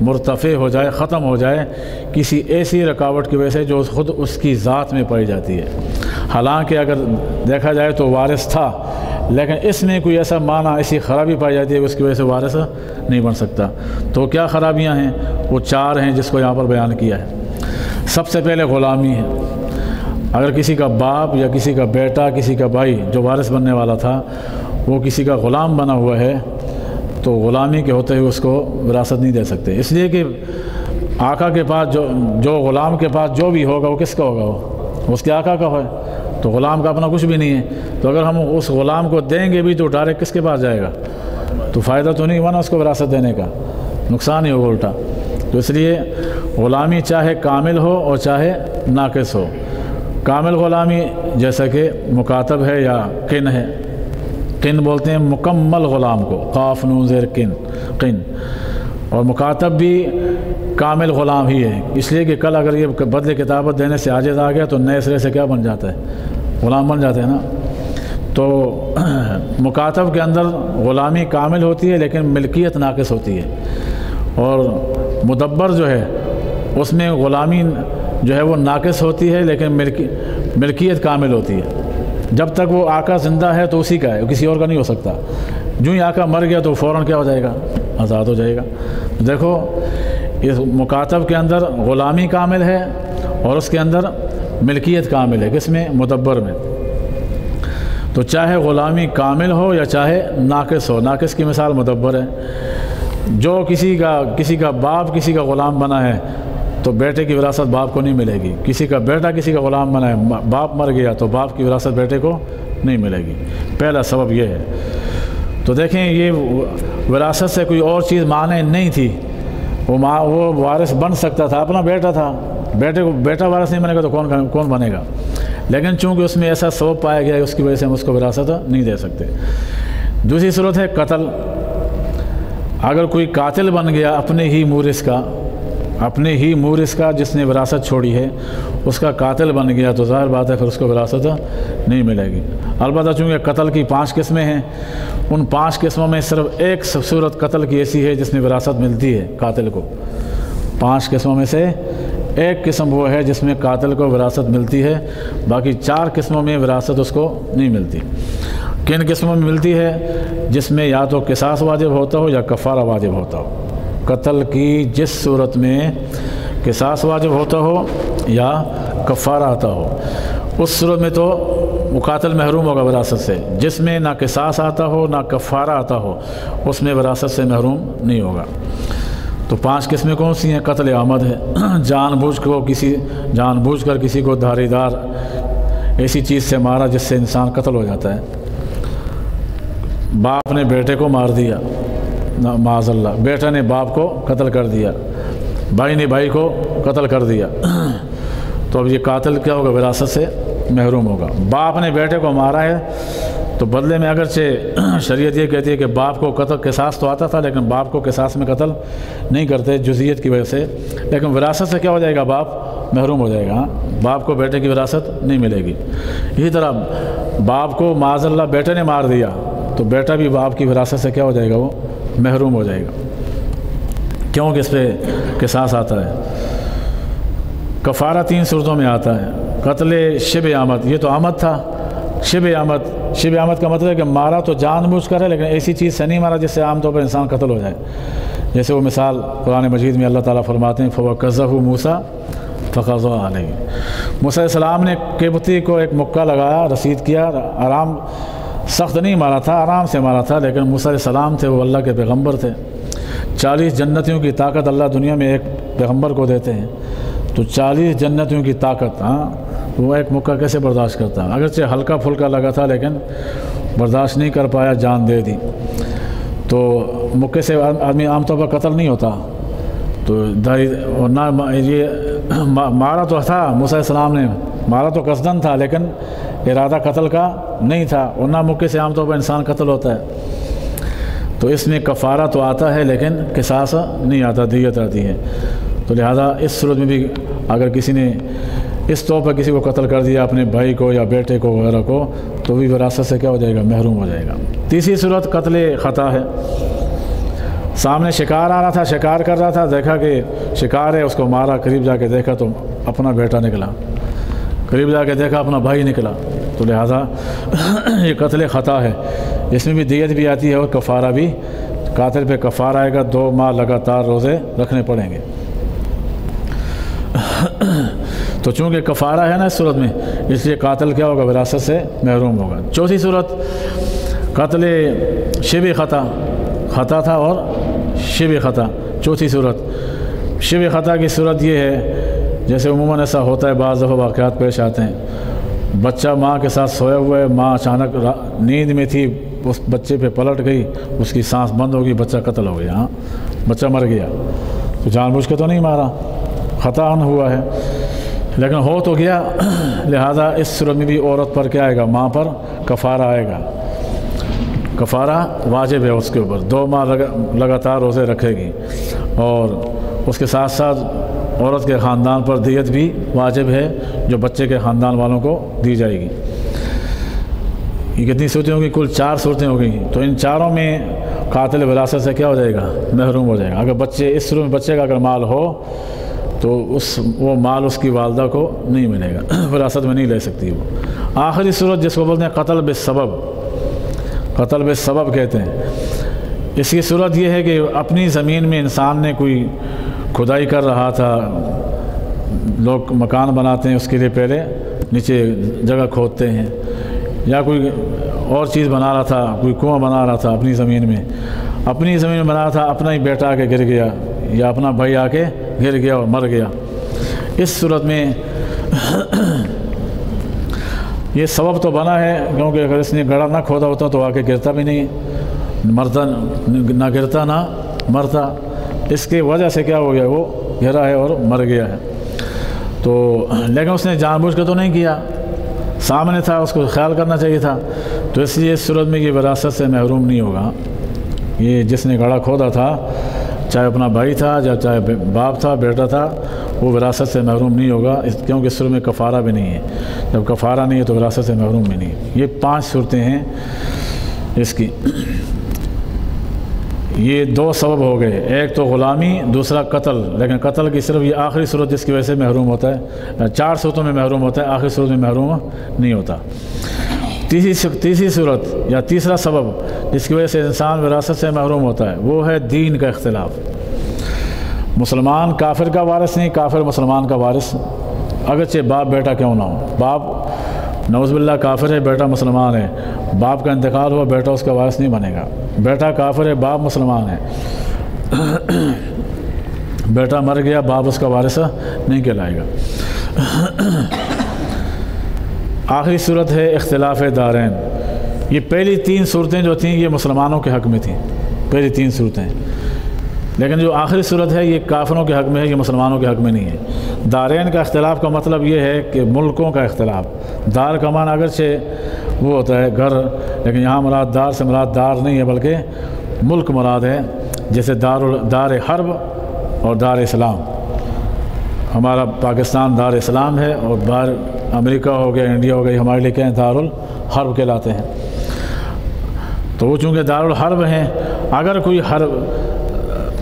مرتفع ہو جائے، ختم ہو جائے، کسی ایسی رکاوٹ کی وجہ سے جو خود اس کی ذات میں پائی جاتی ہے۔ حالانکہ اگر دیکھا جائے تو وارث تھا، لیکن اس میں کوئی ایسا معنی، ایسی خرابی پائی جاتی ہے کہ اس کی وجہ سے وارث نہیں بن سکتا۔ تو کیا خرابیاں ہیں؟ وہ 4 ہیں جس کو یہاں پر بیان کیا ہے۔ سب سے پہلے غلامی ہے۔ اگر کسی کا باپ یا کسی کا بیٹا، کسی کا بھائی جو وارث بننے والا تھا وہ کسی کا غلام بنا ہوا ہے تو غلامی کے ہوتے ہوئے اس کو وراثت نہیں دے سکتے، اس لیے کہ آقا کے پاس جو غلام کے پاس جو بھی ہوگا وہ کس کا ہوگا؟ وہ اس کے آقا کا ہے، تو غلام کا اپنا کچھ بھی نہیں ہے۔ تو اگر ہم اس غلام کو دیں گے بھی تو ڈائریکٹ کس کے پاس جائے گا؟ تو فائدہ تو نہیں ہوا نا اس کو وراثت دینے کا، نقصان ہی ہوگا الٹا۔ تو اس لیے غلامی چاہے کامل ہو اور چاہے ناقص ہو۔ کامل غلامی جیسا کہ مکاتب ہے یا قن ہے، قن بولتے ہیں مکمل غلام کو، قاف نون زیر قن، اور مکاتب بھی کامل غلام ہی ہے، اس لیے کہ کل اگر یہ بدل کتابت دینے سے عاجز آ گیا تو نئے سرے سے کیا بن جاتا ہے؟ غلام بن جاتے ہیں نا۔ تو مکاتب کے اندر غلامی کامل ہوتی ہے لیکن ملکیت ناقص ہوتی ہے، اور مدبر جو ہے اس میں غلامی جو ہے وہ ناقص ہوتی ہے لیکن ملکیت کامل ہوتی ہے۔ جب تک وہ آقا زندہ ہے تو اسی کا ہے، کسی اور کا نہیں ہو سکتا۔ جو ہی آقا مر گیا تو فوراً کیا ہو جائے گا؟ آزاد ہو جائے گا۔ دیکھو اس مکاتب کے اندر غلامی کامل ہے اور اس کے اندر ملکیت کامل ہے، کس میں؟ مدبر میں۔ تو چاہے غلامی کامل ہو یا چاہے ناقص ہو، ناقص کی مثال مدبر ہے۔ جو کسی کا باپ کسی کا غلام بنا ہے تو بیٹے کی وراثت باپ کو نہیں ملے گی، کسی کا بیٹا کسی کا غلام بنا ہے، باپ مر گیا تو باپ کی وراثت بیٹے کو نہیں ملے گی۔ پہلا سبب یہ ہے۔ تو دیکھیں یہ وراثت سے کوئی اور چیز معنی نہیں تھی، وہ وارث بن سکتا تھا، اپنا بیٹا تھا، بیٹا وارث نہیں بنے گا تو کون بنے گا؟ لیکن چونکہ اس میں ایسا سبب پایا گیا ہے اس کی وجہ سے ہم اس کو وراثت نہیں دے سکتے۔ دوسری صورت ہے قتل۔ اگر کوئی قاتل بن گیا اپنے ہی مورث کا جس نے وراثت چھوڑی ہے، اس کا قاتل بن گیا تو ظاہر بات ہے پھر اس کو وراثت نہیں ملے گی۔ البتہ چونکہ قتل کی 5 قسمیں ہیں، ان 5 قسموں میں صرف ایک صورت قتل کی ایسی ہے جس میں وراثت ملتی ہے قاتل کو۔ 5 قسموں میں سے ایک قسم وہ ہے جس میں قاتل کو وراثت ملتی ہے، باقی 4 قسموں میں وراثت اس کو نہیں ملتی۔ کن قسموں میں ملتی ہے؟ جس میں یا تو قصاص واجب ہوتا ہو یا کفارہ واجب ہوتا ہو۔ قتل کی جس صورت میں قصاص واجب ہوتا ہو یا کفارہ آتا ہو، اس صورت میں تو وہ قاتل محروم ہوگا وراثت سے۔ جس میں نہ قصاص آتا ہو نہ کفارہ آتا ہو اس میں وراثت سے محروم نہیں ہوگا۔ تو 5 قسمیں کون سی ہیں؟ قتل عمد ہے، جان بوجھ کر کسی کو دھاری دار ایسی چیز سے مارا جس سے انسان قتل ہو جاتا ہے۔ باپ نے بیٹے کو مار دیا، معاذ اللہ، بیٹا نے باپ کو قتل کر دیا، بھائی نے بھائی کو قتل کر دیا، تو اب یہ قاتل کیا ہوگا؟ وراثت سے محروم ہوگا۔ باپ نے بیٹے کو مارا ہے تو بدلے میں اگرچہ شریعت یہ کہتی ہے کہ باپ کو قتل قصاص تو آتا تھا لیکن باپ کو قصاص میں قتل نہیں کرتے جزئیت کی وجہ سے، لیکن وراثت سے کیا ہو جائے گا؟ باپ محروم ہو جائے گا۔ باپ کو بیٹے کی وراثت نہیں ملے گی۔ اسی طرح باپ کو معاذ اللہ بیٹے نے مار دیا تو بیٹا بھی باپ کی وراثت سے کیا ہو جائے گا؟ وہ محروم ہو جائے گا، کیونکہ اس پہ قصاص آتا ہے۔ کفارہ 3 صورتوں میں آتا ہے۔ قتل شبہ آمد، یہ تو آمد تھا، شب آمد کا مطلب ہے کہ مارا تو جان بوجھ کر ہے، لیکن ایسی چیز سے نہیں مارا جس سے عام طور پر انسان قتل ہو جائے. جیسے وہ مثال قرآن مجید میں اللہ تعالیٰ فرماتے ہیں فَوَكَّزَهُ مُوسَىٰ فَقَضَىٰ عَلَيْهِ. موسیٰ علیہ السلام نے قبطی کو ایک مکہ لگایا، رسید کیا، آرام سخت نہیں مارا تھا، آرام سے مارا تھا، لیکن موسیٰ علیہ السلام تھے، وہ اللہ کے پیغمبر تھے. 40 جنتیوں کی طاقت اللہ دنیا میں ایک پیغمبر کو دیتے ہیں، تو 40 جنتیوں کی طاقت وہ ایک مکہ کیسے برداشت کرتا؟ اگرچہ ہلکا پھلکا لگا تھا لیکن برداشت نہیں کر پایا، جان دے دی. تو مکے سے آدمی عام طور پر قتل نہیں ہوتا، تو نہ یہ مارا تو تھا موسیٰ علیہ السلام نے، مارا تو قصدن تھا لیکن ارادہ قتل کا نہیں تھا، ورنہ مکے سے عام طور پر انسان قتل ہوتا ہے. تو اس میں کفارہ تو آتا ہے لیکن قصاص نہیں آتا، دیت آتی ہے. تو لہذا اس صورت میں بھی اگر کسی نے اس طور پر کسی کو قتل کر دیا، اپنے بھائی کو یا بیٹے کو وغیرہ کو، تو بھی وراثت سے کیا ہو جائے گا؟ محروم ہو جائے گا. تیسری صورت قتل خطا ہے. سامنے شکار آ رہا تھا، شکار کر رہا تھا، دیکھا کہ شکار ہے، اس کو مارا، قریب جا کے دیکھا تو اپنا بیٹا نکلا، قریب جا کے دیکھا اپنا بھائی نکلا، تو لہذا یہ قتل خطا ہے. اس میں بھی دیت بھی آتی ہے اور کفارہ بھی. قاتل پہ کفارہ آئے گا، 2 ماہ لگاتار روزے رکھنے پڑیں گے. تو چونکہ کفارہ ہے نا اس صورت میں، اس لیے قاتل کیا ہوگا؟ وراثت سے محروم ہوگا. چوتھی صورت قتل شبہ خطا، خطا تھا اور شبہ خطا. چوتھی صورت شبہ خطا کی صورت یہ ہے، جیسے عموماً ایسا ہوتا ہے، بعض دفعہ واقعات پیش آتے ہیں، بچہ ماں کے ساتھ سویا ہوا ہے، ماں اچانک نیند میں تھی، اس بچے پہ پلٹ گئی، اس کی سانس بند ہو گئی، بچہ قتل ہو گیا، بچہ مر گیا. تو جان بوجھ کے تو نہیں مارا، خطا ہوا ہے، لیکن ہو تو گیا. لہذا اس صورت میں بھی عورت پر کیا آئے گا؟ ماں پر کفارہ آئے گا. کفارہ واجب ہے اس کے اوپر، 2 ماہ لگاتار روزے رکھے گی، اور اس کے ساتھ ساتھ عورت کے خاندان پر دیت بھی واجب ہے جو بچے کے خاندان والوں کو دی جائے گی. یہ کتنی صورتیں ہوگی؟ کل 4 صورتیں ہوگی. تو ان چاروں میں قاتل وراثت سے کیا ہو جائے گا؟ محروم ہو جائے گا. اگر بچے اس صورت میں بچے کا اگر مال ہو تو وہ مال اس کی والدہ کو نہیں ملے گا، وراثت میں نہیں لے سکتی وہ. آخری صورت جس کو بولتے ہیں قتل بالسبب، قتل بالسبب کہتے ہیں. اس کی صورت یہ ہے کہ اپنی زمین میں انسان نے کوئی کھدائی کر رہا تھا، لوگ مکان بناتے ہیں اس کے لیے پہلے نیچے جگہ کھودتے ہیں، یا کوئی اور چیز بنا رہا تھا، کوئی کنواں بنا رہا تھا اپنی زمین میں بنا رہا تھا، اپنا ہی بیٹا آ کے گر گیا یا اپنا بھائی آ کے گر گیا اور مر گیا. اس صورت میں یہ سبب تو بنا ہے، کیونکہ اگر اس نے گڑھا نہ کھودا ہوتا تو آ کے گرتا بھی نہیں، مرتا نہ گرتا نہ مرتا. اس کی وجہ سے کیا ہو گیا؟ وہ گرا ہے اور مر گیا ہے. تو لیکن اس نے جان بوجھ کے تو نہیں کیا، سامنے تھا، اس کو خیال کرنا چاہیے تھا. تو اس لیے اس صورت میں یہ وراثت سے محروم نہیں ہوگا. یہ جس نے گڑھا کھودا تھا، چاہے اپنا بھائی تھا یا چاہے باپ تھا، بیٹا تھا، وہ وراثت سے محروم نہیں ہوگا، کیونکہ اس صورت میں کفارہ بھی نہیں ہے. جب کفارہ نہیں ہے تو وراثت سے محروم بھی نہیں ہے. یہ 5 صورتیں ہیں اس کی. یہ 2 سبب ہو گئے، ایک تو غلامی، دوسرا قتل. لیکن قتل کی صرف یہ آخری صورت جس کی وجہ سے محروم ہوتا ہے. 4 صورتوں میں محروم ہوتا ہے، آخری صورت میں محروم نہیں ہوتا. تیسری صورت یا تیسرا سبب جس کی وجہ سے انسان وراثت سے محروم ہوتا ہے، وہ ہے دین کا اختلاف. مسلمان کافر کا وارث نہیں، کافر مسلمان کا وارث، اگرچہ باپ بیٹا کیوں نہ ہو. باپ نعوذ باللہ کافر ہے، بیٹا مسلمان ہے، باپ کا انتقال ہوا، بیٹا اس کا وارث نہیں بنے گا. بیٹا کافر ہے، باپ مسلمان ہے، بیٹا مر گیا، باپ اس کا وارث نہیں کہلائے گا. آخری صورت ہے اختلاف دارین. یہ پہلی 3 صورتیں جو تھیں یہ مسلمانوں کے حق میں تھیں، پہلی 3 صورتیں. لیکن جو آخری صورت ہے یہ کافروں کے حق میں ہے، یہ مسلمانوں کے حق میں نہیں ہے. دارین کا اختلاف کا مطلب یہ ہے کہ ملکوں کا اختلاف. دار کا معنی اگرچہ وہ ہوتا ہے گھر، لیکن یہاں مراد دار سے مراد دار نہیں ہے بلکہ ملک مراد ہے. جیسے دار حرب اور دار اسلام. ہمارا پاکستان دار اسلام ہے اور باہر امریکہ ہو گیا، انڈیا ہو گئی، ہمارے لیے کیا ہیں؟ دار الحرب کہلاتے ہیں. تو وہ چونکہ دار الحرب ہیں، اگر کوئی حرب،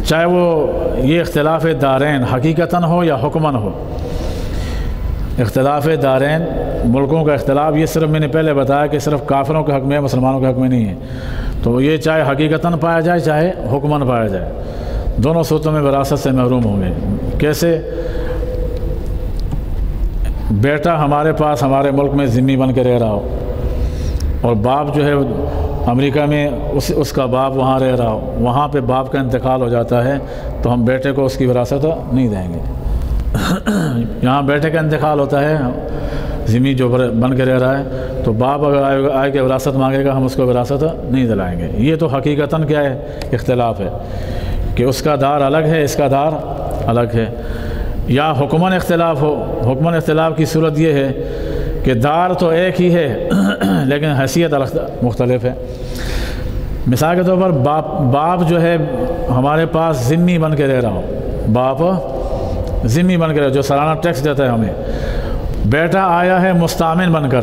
چاہے وہ یہ اختلاف دارین حقیقتاً ہو یا حکماً ہو، اختلاف دارین ملکوں کا اختلاف، یہ صرف میں نے پہلے بتایا کہ صرف کافروں کے حق میں ہے، مسلمانوں کے حق میں نہیں ہے، تو یہ چاہے حقیقتاً پایا جائے چاہے حکماً پایا جائے، دونوں صورتوں میں وراثت سے محروم ہوں گے۔ کیسے؟ بیٹا ہمارے پاس ہمارے ملک میں ذمہ بن کے رہ رہا ہو، اور باپ جو ہے امریکہ میں اس کا باپ وہاں رہ رہا ہو، وہاں پہ باپ کا انتقال ہو جاتا ہے تو ہم بیٹے کو اس کی وراثت نہیں دیں گے۔ یہاں بیٹے کا انتقال ہوتا ہے، ذمہ جو بن کے رہ رہا ہے، تو باپ اگر آئے کے وراثت مانگے گا ہم اس کو وراثت نہیں دلائیں گے۔ یہ تو حقیقتاً کیا ہے؟ اختلاف ہے کہ اس کا دار الگ ہے، اس کا دار الگ ہے۔ یا حکماً اختلاف ہو، حکماً اختلاف کی صورت یہ ہے کہ دار تو ایک ہی ہے لیکن حیثیت مختلف ہے۔ مثال کے طور پر باپ جو ہے ہمارے پاس ذمہ بن کے رہ رہا ہو، باپ ذمہ بن کے رہ جو سالانہ ٹیکس دیتا ہے ہمیں، بیٹا آیا ہے مستعمن بن کر۔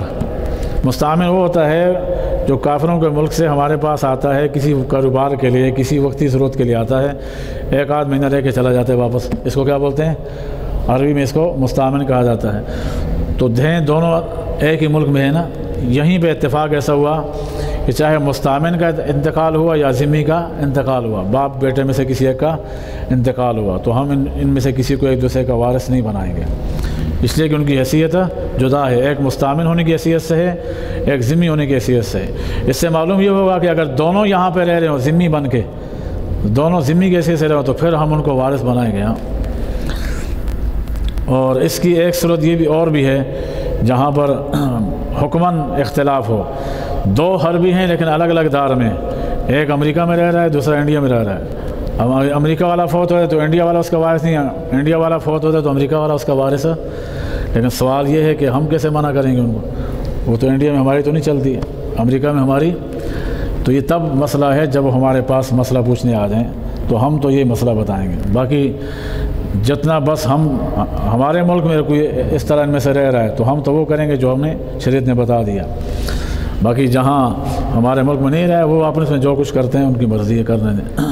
مستعمن وہ ہوتا ہے جو کافروں کے ملک سے ہمارے پاس آتا ہے، کسی کاروبار کے لیے، کسی وقتی ضرورت کے لیے آتا ہے، ایک آدھ مہینہ رہ کے چلا جاتا ہے واپس، اس کو کیا بولتے ہیں؟ عربی میں اس کو مستعمن کہا جاتا ہے۔ تو دونوں ایک ہی ملک میں ہے نا، یہیں پہ اتفاق ایسا ہوا کہ چاہے مستعمن کا انتقال ہوا یا ذمہ کا انتقال ہوا، باپ بیٹے میں سے کسی ایک کا انتقال ہوا، تو ہم ان میں سے کسی کو ایک دوسرے کا وارث نہیں بنائیں گے، اس لیے کہ ان کی حیثیت جدا ہے، ایک مستعمن ہونے کی حیثیت سے ہے، ایک ذمہ ہونے کی حیثیت سے ہے۔ اس سے معلوم یہ ہوگا کہ اگر دونوں یہاں پہ رہ رہے ہوں ذمہ بن کے، دونوں ذمہ کی حیثیت سے رہے ہوں تو پھر ہم ان کو وارث بنائیں گے۔ اور اس کی ایک صورت یہ بھی اور بھی ہے جہاں پر حکماً اختلاف ہو، دو حربی ہیں لیکن الگ الگ دار میں، ایک امریکہ میں رہ رہا ہے دوسرا انڈیا میں رہ رہا ہے۔ اب امریکہ والا فوت ہوتا ہے تو انڈیا والا اس کا وارث نہیں ہے، انڈیا والا فوت ہوتا ہے تو امریکہ والا اس کا وارث ہے۔ لیکن سوال یہ ہے کہ ہم کیسے منع کریں گے ان کو؟ وہ تو انڈیا میں ہماری تو نہیں چلتی ہے، امریکہ میں ہماری، تو یہ تب مسئلہ ہے جب ہمارے پاس مسئلہ پوچھنے آ جائیں تو ہم تو یہ مسئلہ بتائیں گے۔ باقی جتنا بس ہمارے ملک میں کوئی اس طرح ان میں سے رہ رہا ہے تو ہم تو وہ کریں گے جو ہم نے شریعت نے بتا دیا، باقی جہاں ہمارے ملک میں نہیں رہا ہے وہ اپنے میں جو کچھ کرتے ہیں ان کی مرضی ہے کرنے دیں۔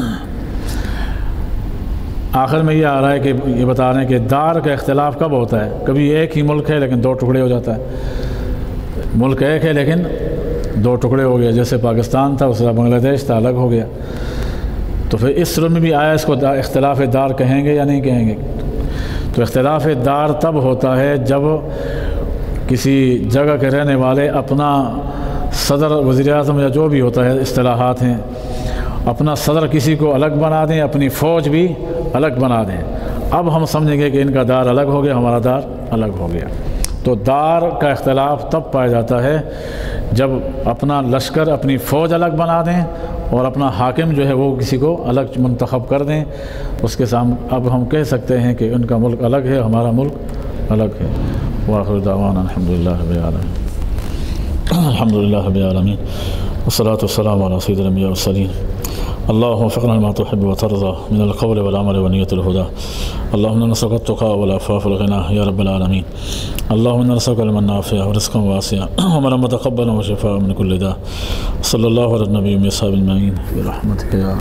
آخر میں یہ آ رہا ہے کہ یہ بتا رہے ہیں کہ دار کا اختلاف کب ہوتا ہے؟ کبھی ایک ہی ملک ہے لیکن دو ٹکڑے ہو جاتا ہے، ملک ایک ہے لیکن دو ٹکڑے ہو گیا، جیسے پاکستان تھا اس طرح بنگلہ دیش تھا، الگ ہو گیا۔ تو پھر اس صورت میں بھی آیا اس کو اختلاف دار کہیں گے یا نہیں کہیں گے؟ تو اختلاف دار تب ہوتا ہے جب کسی جگہ کے رہنے والے اپنا صدر، وزیر اعظم یا جو بھی ہوتا ہے اصطلاحات ہیں، اپنا صدر کسی کو الگ بنا دیں، اپنی فوج بھی الگ بنا دیں، اب ہم سمجھیں گے کہ ان کا دار الگ ہو گیا، ہمارا دار الگ ہو گیا۔ تو دار کا اختلاف تب پایا جاتا ہے جب اپنا لشکر، اپنی فوج الگ بنا دیں اور اپنا حاکم جو ہے وہ کسی کو الگ منتخب کر دیں، اس کے سامنے اب ہم کہہ سکتے ہیں کہ ان کا ملک الگ ہے، ہمارا ملک الگ ہے۔ وآخر دعوانا الحمدللہ رب العالمین، الحمدللہ رب العالمین، والصلاة والسلام على سید الانبیاء والمرسلین۔ اللهم وفقنا لما تحب وترضى من القول والعمل ونية الهدى. اللهم نسألك التقى والعفاف والغنى يا رب العالمين. اللهم نسألك علما نافعا ورزقا واسعا وعملا متقبلا وشفاء من كل داء. صلى الله على النبي وصحبه أجمعين برحمتك يا